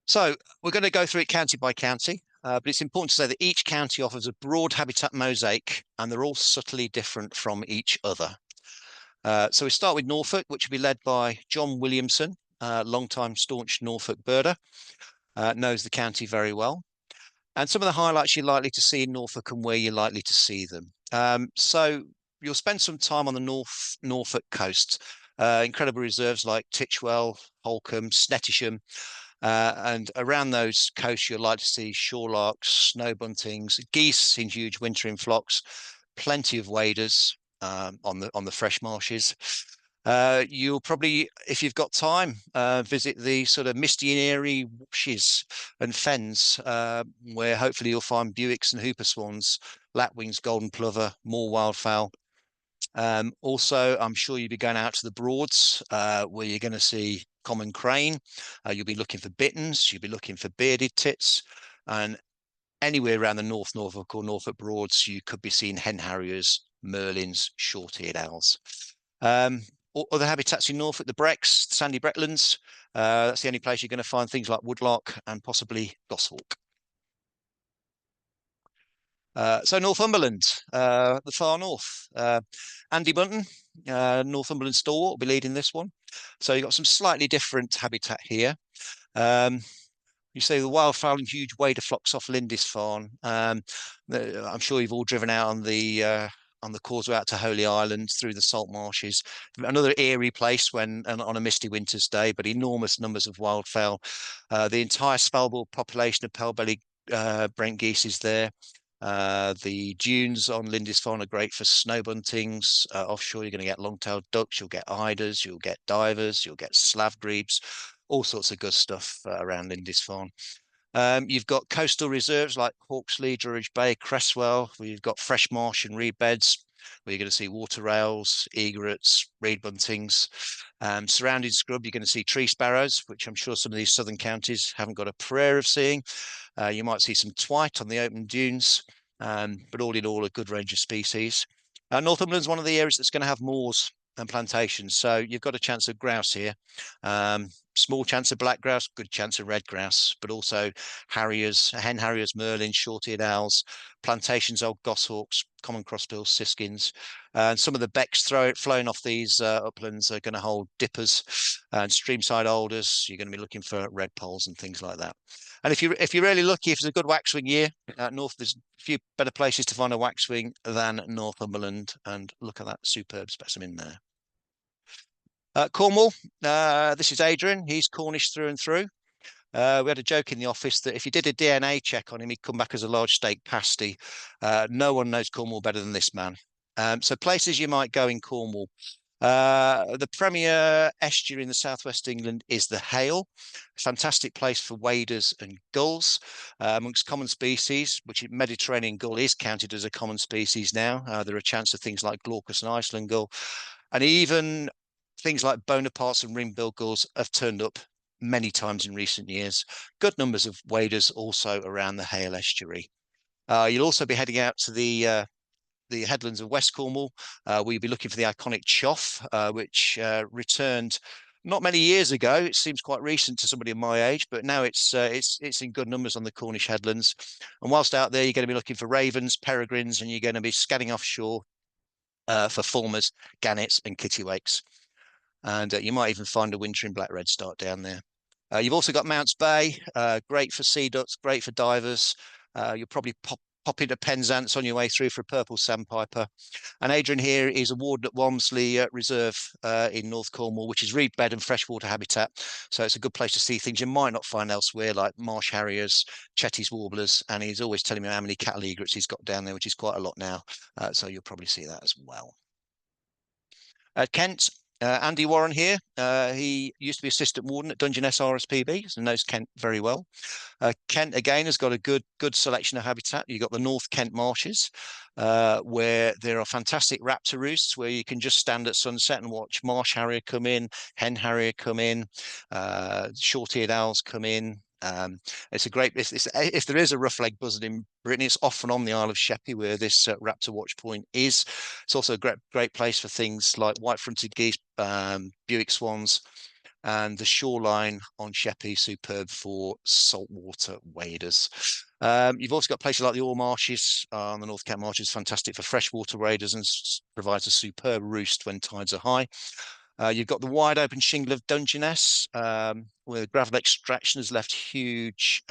So we're going to go through it county by county, but it's important to say that each county offers a broad habitat mosaic, and they're all subtly different from each other. So we start with Norfolk, which will be led by John Williamson, long-time staunch Norfolk birder, knows the county very well. And some of the highlights you're likely to see in Norfolk and where you're likely to see them. So you'll spend some time on the Norfolk coast, incredible reserves like Titchwell, Holcombe, Snettisham, and around those coasts, you'll like to see shorelarks, snow buntings, geese in huge wintering flocks, plenty of waders on the fresh marshes. You'll probably, if you've got time, visit the sort of misty and airy washes and fens, where hopefully you'll find Buicks and hooper swans, lapwings, golden plover, more wildfowl. Also, I'm sure you'll be going out to the Broads, where you're going to see common crane. You'll be looking for bitters, you'll be looking for bearded tits, and anywhere around the Norfolk or Norfolk Broads, you could be seeing hen harriers, merlins, short-eared owls. Other habitats in Norfolk, the Brecks, the sandy Brecklands. That's the only place you're going to find things like woodlark and possibly goshawk. So Northumberland, the far north. Andy Bunton, Northumberland stalwart, will be leading this one. So you've got some slightly different habitat here. You see the wildfowl and huge wader flocks off Lindisfarne. I'm sure you've all driven out on the causeway out to Holy Island through the salt marshes. Another eerie place when on a misty winter's day, but enormous numbers of wildfowl. The entire Svalbard population of pale-bellied Brent geese is there. The dunes on Lindisfarne are great for snow buntings. Offshore, you're going to get long-tailed ducks, you'll get eiders, you'll get divers, you'll get slav grebes, all sorts of good stuff around Lindisfarne. You've got coastal reserves like Hawksley, Druridge Bay, Cresswell, where you've got fresh marsh and reed beds, where you're going to see water rails, egrets, reed buntings. Surrounding scrub, you're going to see tree sparrows, which I'm sure some of these southern counties haven't got a prayer of seeing. You might see some twite on the open dunes, but all in all, a good range of species. Northumberland's one of the areas that's going to have moors and plantations, so you've got a chance of grouse here. small chance of black grouse, good chance of red grouse, but also harriers, hen harriers, merlins, short-eared owls, plantations, old goshawks, common crossbills, siskins. And some of the becks flowing off these uplands are going to hold dippers and streamside alders. You're going to be looking for red poles and things like that. And if you're really lucky, if it's a good waxwing year, north there's a few better places to find a waxwing than Northumberland. And look at that superb specimen there. Cornwall, this is Adrian. He's Cornish through and through. We had a joke in the office that if you did a DNA check on him, he'd come back as a large steak pasty. No one knows Cornwall better than this man. So places you might go in Cornwall. The premier estuary in the southwest England is the Hale. Fantastic place for waders and gulls. Amongst common species, which Mediterranean gull is counted as a common species now. There are a chance of things like glaucus and Iceland gull. And even things like Bonapartes and ring-billed gulls have turned up many times in recent years. Good numbers of waders also around the Hale estuary. You'll also be heading out to the headlands of West Cornwall, where you'll be looking for the iconic chough, which returned not many years ago. It seems quite recent to somebody of my age, but now it's in good numbers on the Cornish headlands. And whilst out there, you're going to be looking for ravens, peregrines, and you're going to be scanning offshore for fulmars, gannets, and kittiwakes. And you might even find a wintering black redstart down there. You've also got Mounts Bay, great for sea ducks, great for divers. You'll probably pop into Penzance on your way through for a purple sandpiper. And Adrian here is a warden at Walmsley Reserve in North Cornwall, which is reed bed and freshwater habitat. So it's a good place to see things you might not find elsewhere, like marsh harriers, Chetty's warblers. And he's always telling me how many cattle egrets he's got down there, which is quite a lot now. So you'll probably see that as well. Kent, Andy Warren here. He used to be assistant warden at Dungeness RSPB, so knows Kent very well. Kent again has got a good selection of habitat. You've got the North Kent marshes, where there are fantastic raptor roosts where you can just stand at sunset and watch marsh harrier come in, hen harrier come in, short-eared owls come in. It's a great. If there is a rough-legged buzzard in Britain, it's often on the Isle of Sheppey where this raptor watch point is. It's also a great place for things like white-fronted geese, Buick swans, and the shoreline on Sheppey, superb for saltwater waders. You've also got places like the Ore Marshes on the North Kent Marshes, fantastic for freshwater waders and provides a superb roost when tides are high. You've got the wide open shingle of Dungeness, where gravel extraction has left huge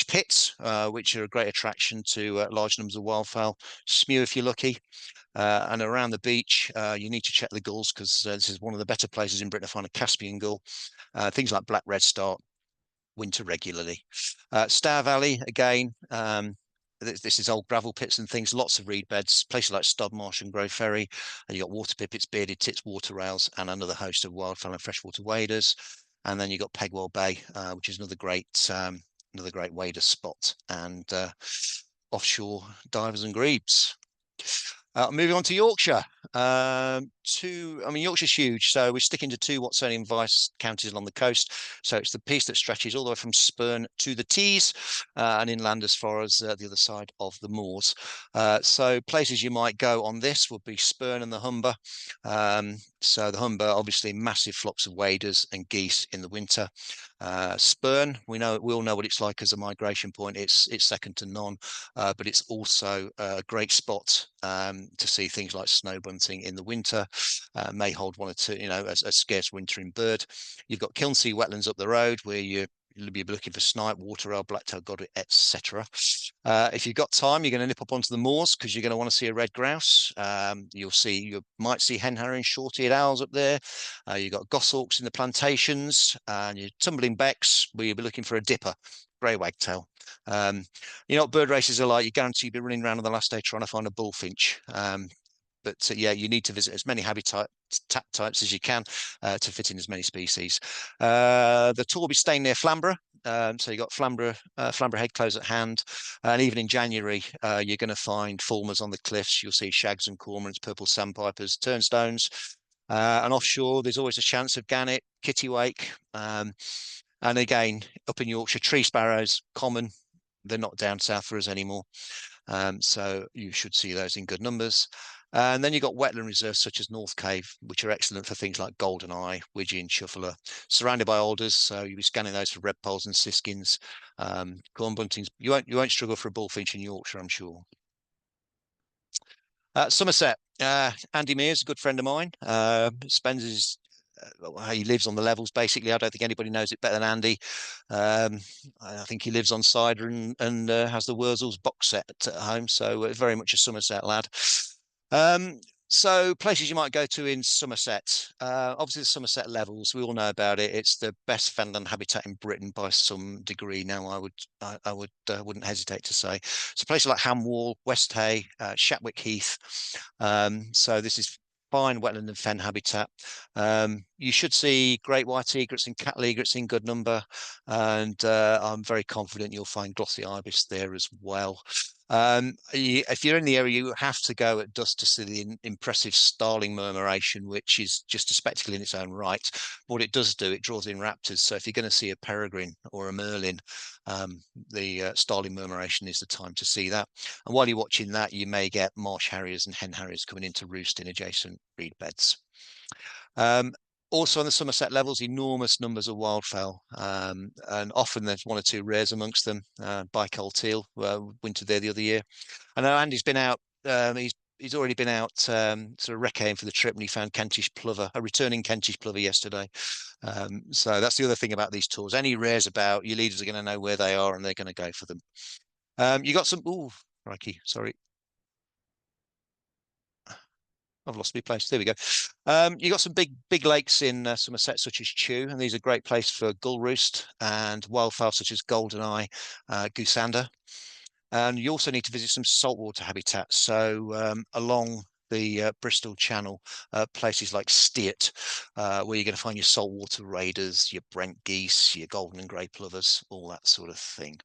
pits, which are a great attraction to large numbers of wildfowl. Smew if you're lucky. And around the beach, you need to check the gulls because this is one of the better places in Britain to find a Caspian gull. Things like black redstart winter regularly. Stour Valley, again, this is old gravel pits and things, lots of reed beds, places like Studmarsh and Grove Ferry. And you've got water pipits, bearded tits, water rails, and another host of wildfowl and freshwater waders. And then you've got Pegwell Bay, which is another great wader spot, and offshore divers and grebes. Moving on to Yorkshire. Yorkshire's huge, so we're sticking to two Wattsonian and Vice counties along the coast. So it's the piece that stretches all the way from Spurn to the Tees and inland as far as the other side of the moors. So places you might go on this would be Spurn and the Humber. So the Humber, obviously, massive flocks of waders and geese in the winter. Spurn, we all know what it's like as a migration point. It's second to none, but it's also a great spot to see things like snow bunting in the winter. May hold one or two, a scarce wintering bird. You've got Kilnsea wetlands up the road where you'll be looking for snipe, water owl, black-tailed godwit, etc. If you've got time, you're going to nip up onto the moors because you're going to want to see a red grouse. You might see hen harrier and short-eared owls up there. You've got goshawks in the plantations, and your tumbling becks where you'll be looking for a dipper, grey wagtail. You know what bird races are like. You guarantee you'll be running around on the last day trying to find a bullfinch. But yeah, you need to visit as many habitat types as you can to fit in as many species. The tour will be staying near Flamborough. So you've got Flamborough Head close at hand. And even in January, you're going to find fulmars on the cliffs. You'll see shags and cormorants, purple sandpipers, turnstones. And offshore, there's always a chance of gannet, kittiwake. And again, up in Yorkshire, tree sparrows, common. They're not down south for us anymore. So you should see those in good numbers. And then you've got wetland reserves such as North Cave, which are excellent for things like goldeneye, widgeon, shuffler, surrounded by alders. So you'll be scanning those for redpolls and siskins, corn buntings. You won't struggle for a bullfinch in Yorkshire, I'm sure. Somerset. Andy Mears, a good friend of mine, spends his he lives on the levels basically. I don't think anybody knows it better than Andy. I think he lives on cider and has the Wurzels box set at home, so very much a Somerset lad. Um, so places you might go to in Somerset. Obviously the Somerset levels, we all know about it. It's the best fenland habitat in Britain by some degree now. Wouldn't hesitate to say. So places like Hamwall, West Hay, Shatwick Heath. So this is fine wetland and fen habitat. You should see great white egrets and cattle egrets in good number, and I'm very confident you'll find glossy ibis there as well. If you're in the area, you have to go at dusk to see the impressive starling murmuration, which is just a spectacle in its own right. What it does do, it draws in raptors. So if you're going to see a peregrine or a merlin, the starling murmuration is the time to see that. And while you're watching that, you may get marsh harriers and hen harriers coming into roost in adjacent reed beds. Also on the Somerset levels, enormous numbers of wildfowl, and often there's one or two rares amongst them. Bicol teal wintered there the other year. I know Andy's been out. He's already been out sort of recceing for the trip, and he found Kentish plover, a returning Kentish plover yesterday. So that's the other thing about these tours. Any rares about, your leaders are going to know where they are, and they're going to go for them. You got some. Oh, crikey, sorry. I've lost my place. There we go. You got some big lakes in Somerset, such as Chew, and these are great place for gull roost and wildfowl such as goldeneye, goosander. And you also need to visit some saltwater habitats. So along the Bristol Channel, places like Steart, where you're going to find your saltwater raiders, your Brent geese, your golden and grey plovers, all that sort of thing.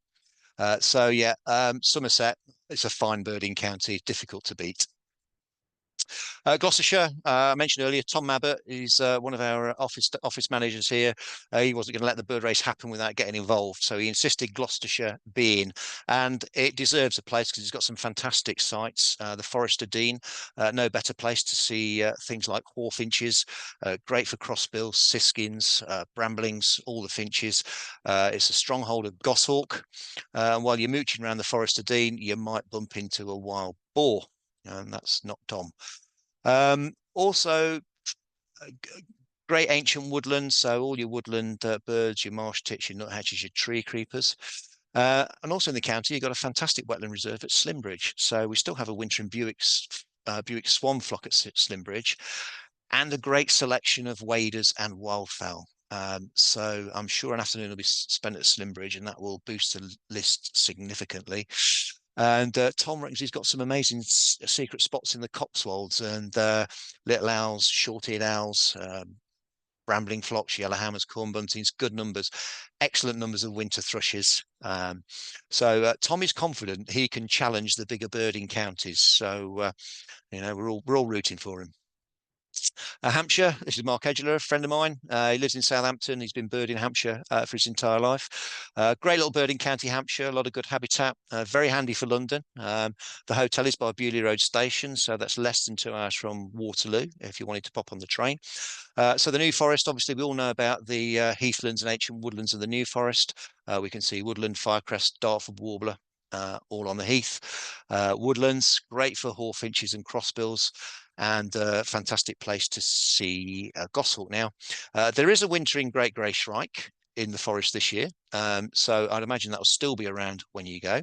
So yeah, Somerset, it's a fine birding county, difficult to beat. Gloucestershire, I mentioned earlier, Tom Mabbott is one of our office managers here. He wasn't going to let the bird race happen without getting involved, so he insisted Gloucestershire be in, and it deserves a place because it's got some fantastic sites. The Forest of Dean, no better place to see things like hawfinches, great for crossbills, siskins, bramblings, all the finches. It's a stronghold of goshawk, and while you're mooching around the Forest of Dean, you might bump into a wild boar, and that's not Tom. Also, great ancient woodlands, so all your woodland birds, your marsh tits, your nuthatches, your tree creepers. And also in the county, you've got a fantastic wetland reserve at Slimbridge. So we still have a wintering Buick swan flock at Slimbridge, and a great selection of waders and wildfowl. So I'm sure an afternoon will be spent at Slimbridge, and that will boost the list significantly. And Tom reckons he's got some amazing secret spots in the Cotswolds, and little owls, short-eared owls, brambling flocks, yellowhammers, corn buntings, good numbers, excellent numbers of winter thrushes. So Tom is confident he can challenge the bigger birding counties. So we're all rooting for him. Hampshire, this is Mark Edgeler, a friend of mine. He lives in Southampton. He's been birding Hampshire for his entire life. Great little birding county, Hampshire, a lot of good habitat, very handy for London. The hotel is by Bewley Road Station, so that's less than 2 hours from Waterloo if you wanted to pop on the train. So the New Forest, obviously, we all know about the heathlands and ancient woodlands of the New Forest. We can see woodland, firecrest, Dartford warbler, all on the heath. Woodlands, great for hawfinches and crossbills, and a fantastic place to see goshawk. Now, there is a wintering great grey shrike in the forest this year, so I'd imagine that will still be around when you go.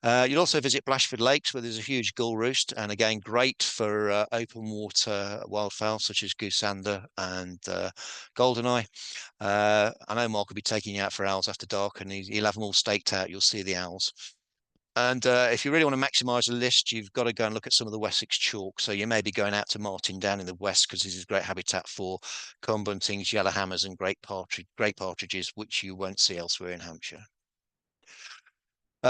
You'll also visit Blashford Lakes, where there's a huge gull roost, and again, great for open water wildfowl such as goosander and goldeneye. I know Mark will be taking you out for owls after dark, and he'll have them all staked out. You'll see the owls. And if you really want to maximise the list, you've got to go and look at some of the Wessex chalk. So you may be going out to Martin down in the west, because this is great habitat for corn buntings, yellowhammers, and great partridges, which you won't see elsewhere in Hampshire.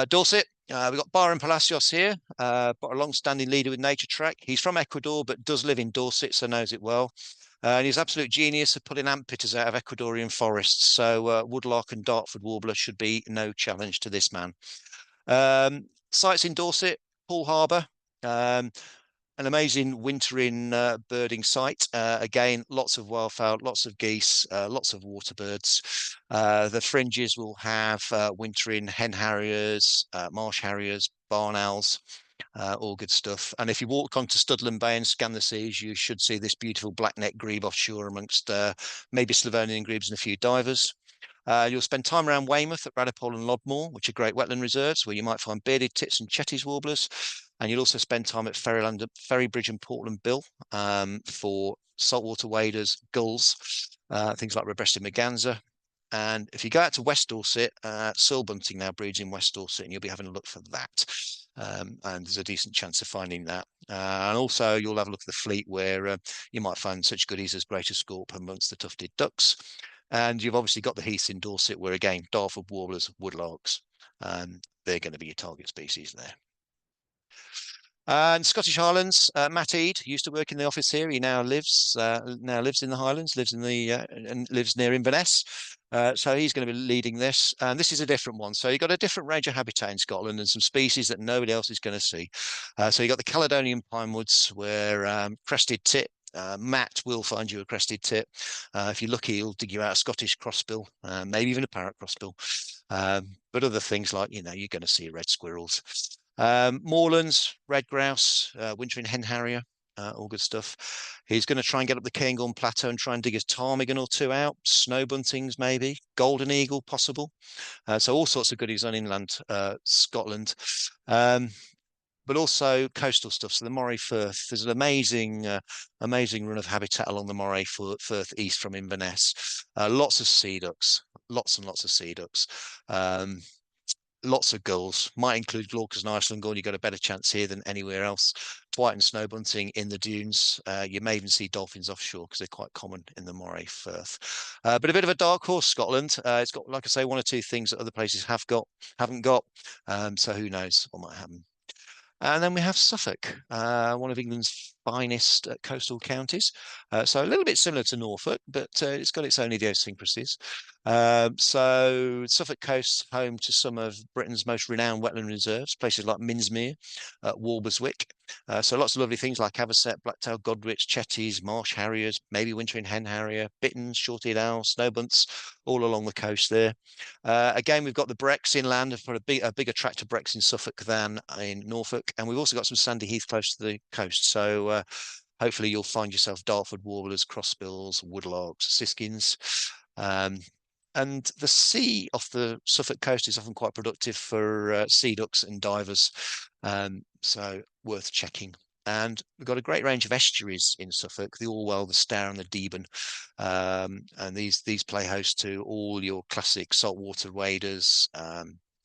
Dorset, we've got Byron Palacios here, but a long-standing leader with Naturetrek. He's from Ecuador, but does live in Dorset, so knows it well. And he's absolute genius at pulling ant pitters out of Ecuadorian forests. So woodlark and Dartford warbler should be no challenge to this man. Sites in Dorset, Poole Harbour, and an amazing wintering birding site. Again, lots of wildfowl, lots of geese, lots of water birds. The fringes will have wintering hen harriers, marsh harriers, barn owls, all good stuff. And if you walk onto Studland Bay and scan the seas, you should see this beautiful blackneck grebe offshore amongst maybe Slavonian grebes and a few divers. You'll spend time around Weymouth at Radipole and Lodmore, which are great wetland reserves where you might find bearded tits and Chetty's warblers. And you'll also spend time at Ferrybridge and Portland Bill for saltwater waders, gulls, things like red-breasted merganser. And if you go out to West Dorset, seal bunting now breeds in West Dorset, and you'll be having a look for that. And there's a decent chance of finding that. And also, you'll have a look at the Fleet, where you might find such goodies as greater scaup amongst the tufted ducks. And you've obviously got the heaths in Dorset, where again, Dartford warblers, woodlarks, they're going to be your target species there. And Scottish Highlands, Matt Eade used to work in the office here. He now lives in the Highlands, lives in the and lives near Inverness. So he's going to be leading this. And this is a different one. So you've got a different range of habitat in Scotland and some species that nobody else is going to see. So you've got the Caledonian pine woods, where crested tit. Matt will find you a crested tit. If you're lucky, he'll dig you out a Scottish crossbill, maybe even a parrot crossbill. But other things like, you're going to see red squirrels. Moorlands, red grouse, wintering hen harrier, all good stuff. He's going to try and get up the Cairngorm Plateau and try and dig a ptarmigan or two out. Snow buntings, maybe. Golden eagle, possible. So all sorts of goodies on inland Scotland. But also coastal stuff. So the Moray Firth, there's an amazing run of habitat along the Moray Firth east from Inverness. Lots of sea ducks, lots and lots of sea ducks. Lots of gulls, might include Glaucus and Iceland gull. You've got a better chance here than anywhere else. Twight and snow bunting in the dunes. You may even see dolphins offshore because they're quite common in the Moray Firth. But a bit of a dark horse, Scotland. It's got, like I say, one or two things that other places haven't got. So who knows what might happen. And then we have Suffolk, one of England's finest coastal counties. So a little bit similar to Norfolk, but it's got its own idiosyncrasies. So Suffolk coast, home to some of Britain's most renowned wetland reserves, places like Minsmere, Walberswick. So lots of lovely things like avocet, black-tailed godwits, chetties, marsh harriers, maybe wintering hen harrier, bitterns, short-eared owls, snowbunts, all along the coast there. Again, we've got the Brecks inland, for a bigger tract of Brecks in Suffolk than in Norfolk. And we've also got some sandy heath close to the coast. So hopefully you'll find yourself Dartford warblers, crossbills, woodlarks, siskins. And the sea off the Suffolk coast is often quite productive for sea ducks and divers. So worth checking. And we've got a great range of estuaries in Suffolk, the Orwell, the Stour and the Deben. And these play host to all your classic saltwater waders,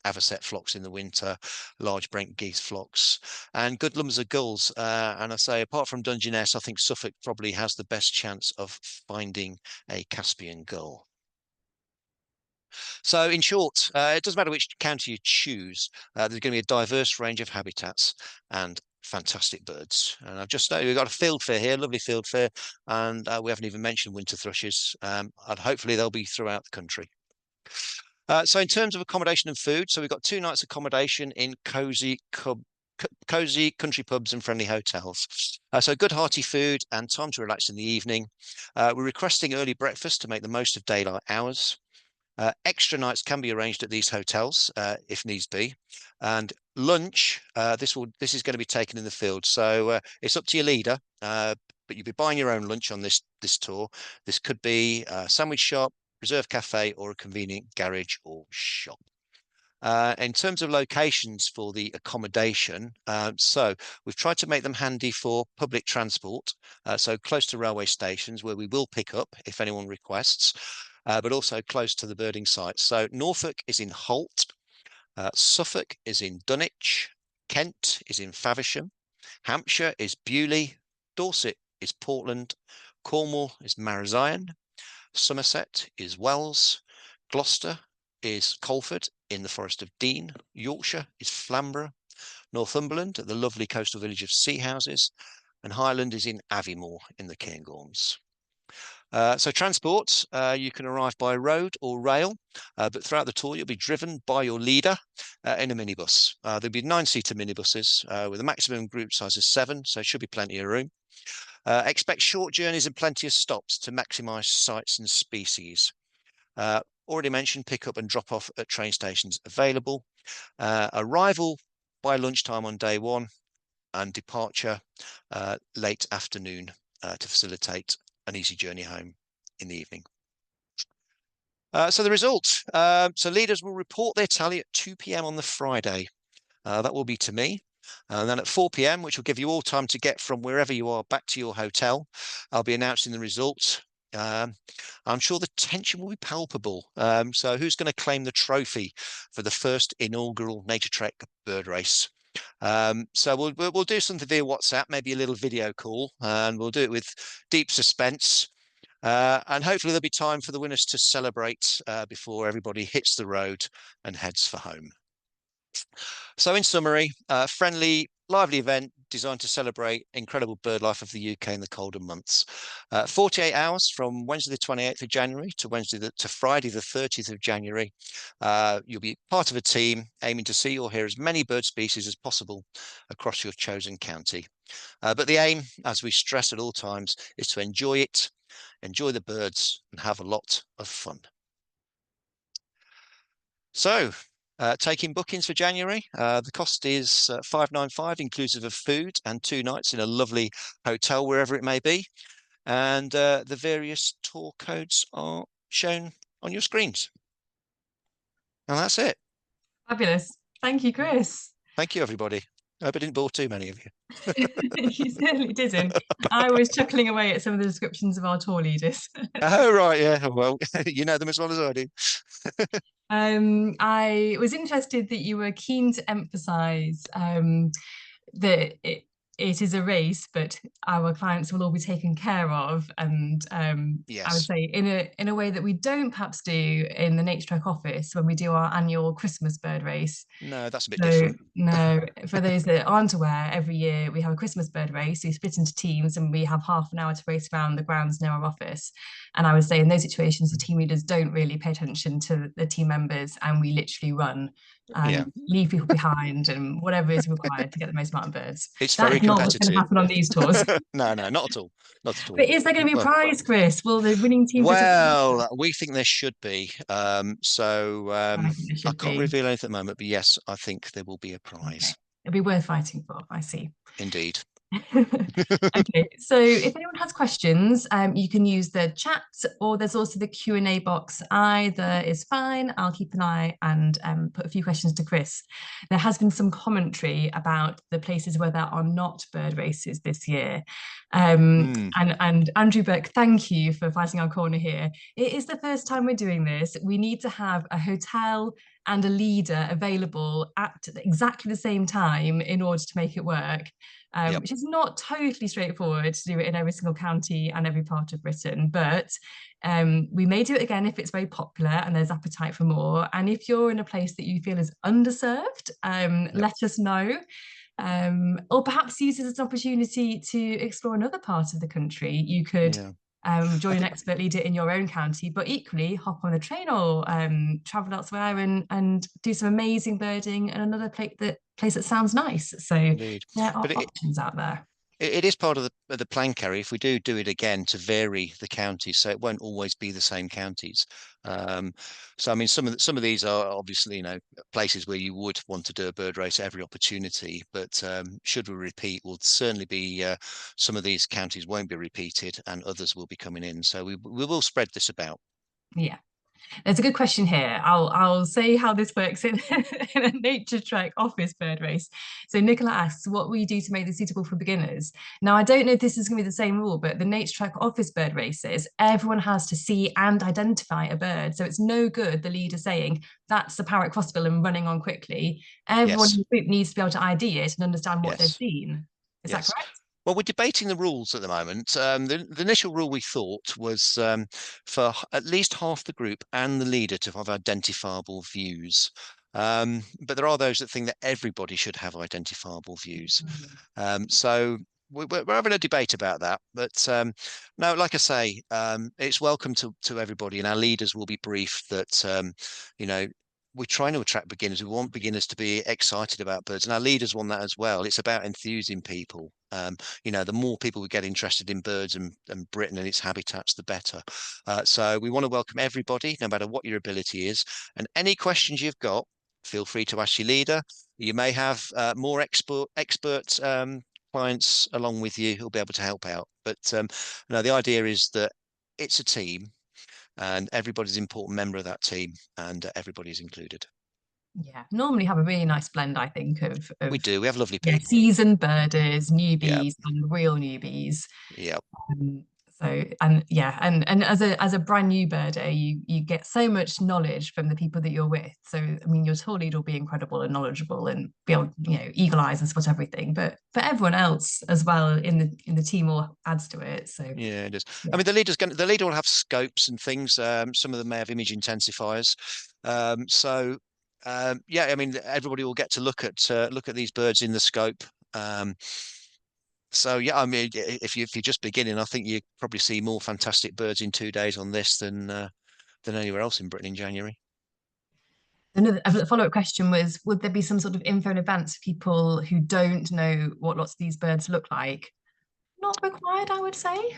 avocet flocks in the winter, large Brent geese flocks, and good numbers of gulls. And I say, apart from Dungeness, I think Suffolk probably has the best chance of finding a Caspian gull. So in short, it doesn't matter which county you choose, there's going to be a diverse range of habitats and fantastic birds. And I've just noticed we've got a field fair here, lovely field fair, and we haven't even mentioned winter thrushes, and hopefully they'll be throughout the country. So in terms of accommodation and food, so we've got 2 nights accommodation in cozy country pubs and friendly hotels. So good hearty food and time to relax in the evening. We're requesting early breakfast to make the most of daylight hours. Extra nights can be arranged at these hotels if needs be, and lunch this is going to be taken in the field. So it's up to your leader, but you'll be buying your own lunch on this tour. This could be a sandwich shop, reserve cafe, or a convenient garage or shop. In terms of locations for the accommodation, so we've tried to make them handy for public transport, so close to railway stations where we will pick up if anyone requests. But also close to the birding sites. So Norfolk is in Holt, Suffolk is in Dunwich, Kent is in Faversham, Hampshire is Bewley, Dorset is Portland, Cornwall is Marazion, Somerset is Wells, Gloucester is Colford in the Forest of Dean, Yorkshire is Flamborough, Northumberland at the lovely coastal village of Sea Houses, and Highland is in Aviemore in the Cairngorms. So transport, you can arrive by road or rail, but throughout the tour you'll be driven by your leader in a minibus. There'll be 9-seater minibuses with a maximum group size of 7, so should be plenty of room. Expect short journeys and plenty of stops to maximise sites and species. Already mentioned pick up and drop off at train stations available. Arrival by lunchtime on day 1 and departure late afternoon to facilitate an easy journey home in the evening. So the results. So leaders will report their tally at 2 p.m. on the Friday. That will be to me. And then at 4 p.m., which will give you all time to get from wherever you are back to your hotel, I'll be announcing the results. I'm sure the tension will be palpable. So who's going to claim the trophy for the first inaugural Naturetrek bird race? So we'll do something via WhatsApp, maybe a little video call, and we'll do it with deep suspense. And hopefully there'll be time for the winners to celebrate before everybody hits the road and heads for home. So in summary, friendly, lively event designed to celebrate incredible bird life of the UK in the colder months. 48 hours from Wednesday the 28th of January to Friday the 30th of January. You'll be part of a team aiming to see or hear as many bird species as possible across your chosen county. But the aim, as we stress at all times, is to enjoy it, enjoy the birds, and have a lot of fun. So, taking bookings for January, the cost is $595, inclusive of food and 2 nights in a lovely hotel, wherever it may be. And the various tour codes are shown on your screens. And that's it. Fabulous. Thank you, Chris. Thank you, everybody. I hope I didn't bore too many of you. You certainly didn't. I was chuckling away at some of the descriptions of our tour leaders. Oh, right. Yeah. Well, you know them as well as I do. I was interested that you were keen to emphasize that it is a race, but our clients will all be taken care of. And I would Yes. say in a way that we don't perhaps do in the Naturetrek office when we do our annual Christmas bird race. No, that's a bit So, different. no, for those that aren't aware, every year we have a Christmas bird race. We split into teams and we have half an hour to race around the grounds near our office. And I would say in those situations, the team leaders don't really pay attention to the team members and we literally run Yeah. and leave people behind and whatever is required to get the most amount of birds. It's very That's not what's going to competitive. happen on these tours. No, no, not at all. Not at all. But is there going to be a Well, prize, Chris? Will the winning team get a prize? well, we think there should be. I think there I should can't be. reveal anything at the moment, but yes, I think there will be a Okay. prize. It'll be worth fighting for, I see. Indeed. Okay, so if anyone has questions, you can use the chat or there's also the Q&A box. Either is fine. I'll keep an eye and put a few questions to Chris. There has been some commentary about the places where there are not bird races this year. Mm, And Andrew Burke, thank you for fighting our corner here. It is the first time we're doing this. We need to have a hotel and a leader available at exactly the same time in order to make it work. yep. Which is not totally straightforward to do it in every single county and every part of Britain, but we may do it again if it's very popular and there's appetite for more. And if you're in a place that you feel is underserved, Yep. let us know. Or perhaps use it as an opportunity to explore another part of the country. You could Yeah. join I an think expert leader in your own county, but equally hop on a train or travel elsewhere and do some amazing birding in another place that sounds nice. So indeed. there are But options out there. it is part of the plan, Kerry, if we do it again to vary the counties, so it won't always be the same counties. Um, so I mean, some of these are obviously, places where you would want to do a bird race at every opportunity, but should we repeat, will certainly be some of these counties won't be repeated, and others will be coming in. So we will spread this about. Yeah. There's a good question here. I'll say how this works in, in a Naturetrek office bird race. So Nicola asks, what will you do to make this suitable for beginners? Now, I don't know if this is going to be the same rule, but the Naturetrek office bird races, everyone has to see and identify a bird. So it's no good the leader saying, that's the parrot crossbill and running on quickly. Everyone in Yes, the group needs to be able to ID it and understand what they've yes, seen. Is that yes. correct? Well, we're debating the rules at the moment. The initial rule we thought was for at least half the group and the leader to have identifiable views. But there are those that think that everybody should have identifiable views. So we're having a debate about that, but no, like I say, it's welcome to everybody, and our leaders will be briefed that you know we're trying to attract beginners. We want beginners to be excited about birds, and our leaders want that as well. It's about enthusing people. The more people we get interested in birds and Britain and its habitats, the better. So we want to welcome everybody, no matter what your ability is, and any questions you've got, feel free to ask your leader. You may have more expert clients along with you who'll be able to help out. But no, the idea is that it's a team and everybody's an important member of that team and everybody's included. Yeah, normally have a really nice blend, I think, We of do. We have lovely yeah, people. seasoned birders, Yeah. newbies, and real newbies. Yeah. So and yeah, and as a brand new birder, you get so much knowledge from the people that you're with. So I mean, your tour leader will be incredible and knowledgeable and be able, eagle eyes and spot everything. But for everyone else as well in the team all adds to it. So Yeah, it is. I yeah. mean, the leader will have scopes and things. Some of them may have image intensifiers. Yeah, I mean, everybody will get to look at these birds in the scope. Um, So yeah, I mean, if you're just beginning, I think you probably see more fantastic birds in 2 days on this than anywhere else in Britain in January. Another a follow-up question was, would there be some sort of info in advance for people who don't know what lots of these birds look like? Not required, I would say.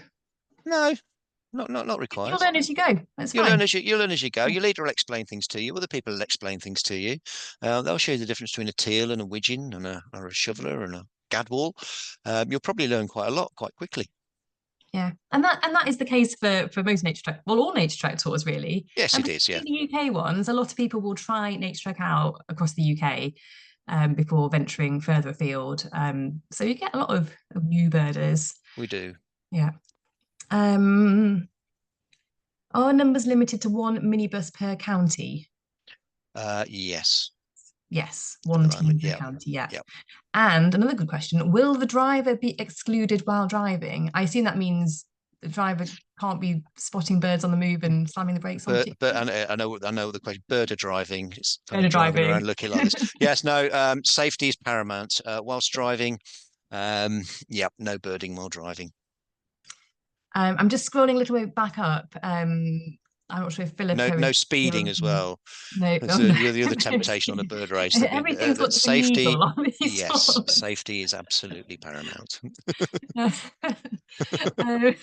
No, not You'll required. learn as you go. That's fine. You learn as you go. Your leader will explain things to you. Other people will explain things to you. They'll show you the difference between a teal and a widgeon and a shoveler and a gadwall. You'll probably learn quite a lot quite quickly. Yeah, and that is the case for most Naturetrek, well, all Naturetrek tours really, Yes, and it is. Yeah, particularly the UK ones. A lot of people will try Naturetrek out across the UK before venturing further afield. So you get a lot of new birders. we do. Yeah. Um, are numbers limited to one minibus per county? Yes, Yes, at the one team moment. per Yeah, county. Yeah. yeah. And another good question: will the driver be excluded while driving? I assume that means the driver can't be spotting birds on the move and slamming the brakes onto But you. I know the question. Birder driving. It's kind of Bird driving around driving. looking like this. Yes, no. Safety is paramount whilst driving. Yeah, no birding while driving. I'm just scrolling a little bit back up. I'm not sure if No, Philippa is no speeding still. as well. No, It's oh no. the other temptation on a bird race. Everything's got That to be safety. legal on these Yes, tours. safety is absolutely paramount. Um,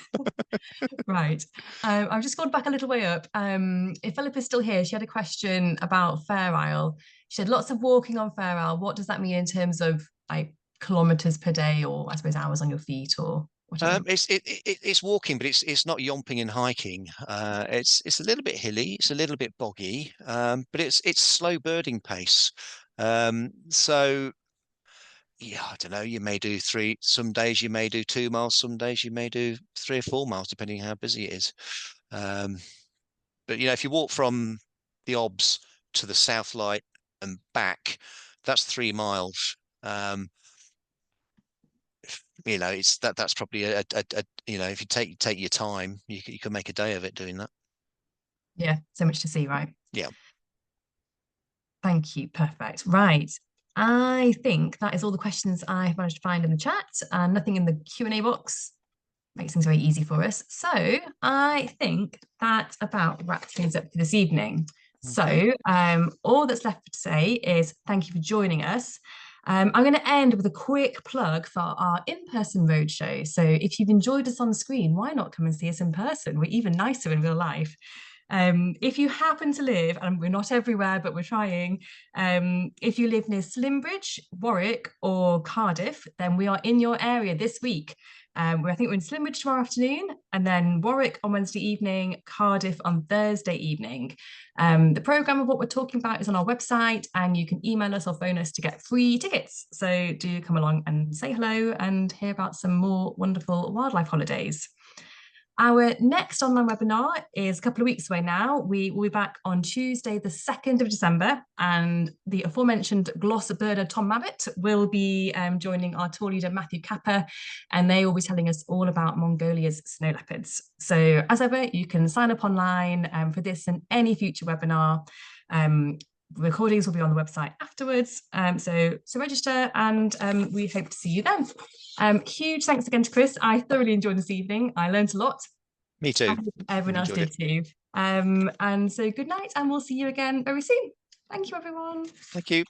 right. I've just gone back a little way up. If Philippa's still here, she had a question about Fair Isle. She said lots of walking on Fair Isle. What does that mean in terms of like kilometers per day, or I suppose hours on your feet, or whatever? It's walking, but it's not yomping and hiking. It's a little bit hilly, it's a little bit boggy, but it's slow birding pace. So yeah, I don't know. You may do three. Some days you may do 2 miles. Some days you may do 3 or 4 miles, depending how busy it is. Um, but if you walk from the Obs to the South Light and back, that's 3 miles. It's that's probably if you take your time, you can make a day of it doing that. Yeah, so much to see, right? Yeah. Thank you. Perfect. Right. I think that is all the questions I've managed to find in the chat and nothing in the Q&A box. Makes things very easy for us. So I think that about wraps things up for this evening. Okay. So all that's left to say is thank you for joining us. I'm going to end with a quick plug for our in-person roadshow. So if you've enjoyed us on the screen, why not come and see us in person? We're even nicer in real life. If you happen to live, and we're not everywhere, but we're trying, if you live near Slimbridge, Warwick, or Cardiff, then we are in your area this week. I think we're in Slimbridge tomorrow afternoon, and then Warwick on Wednesday evening, Cardiff on Thursday evening. The programme of what we're talking about is on our website, and you can email us or phone us to get free tickets. So do come along and say hello and hear about some more wonderful wildlife holidays. Our next online webinar is a couple of weeks away now. We will be back on Tuesday, the 2nd of December, and the aforementioned gloss birder Tom Mabbott will be joining our tour leader Matthew Kappa, and they will be telling us all about Mongolia's snow leopards. So as ever, you can sign up online for this and any future webinar. recordings will be on the website afterwards. So register, and we hope to see you then. Huge thanks again to Chris. I thoroughly enjoyed this evening. I learned a lot. Me too. Everyone else did too. And so good night, and we'll see you again very soon. Thank you, everyone. Thank you.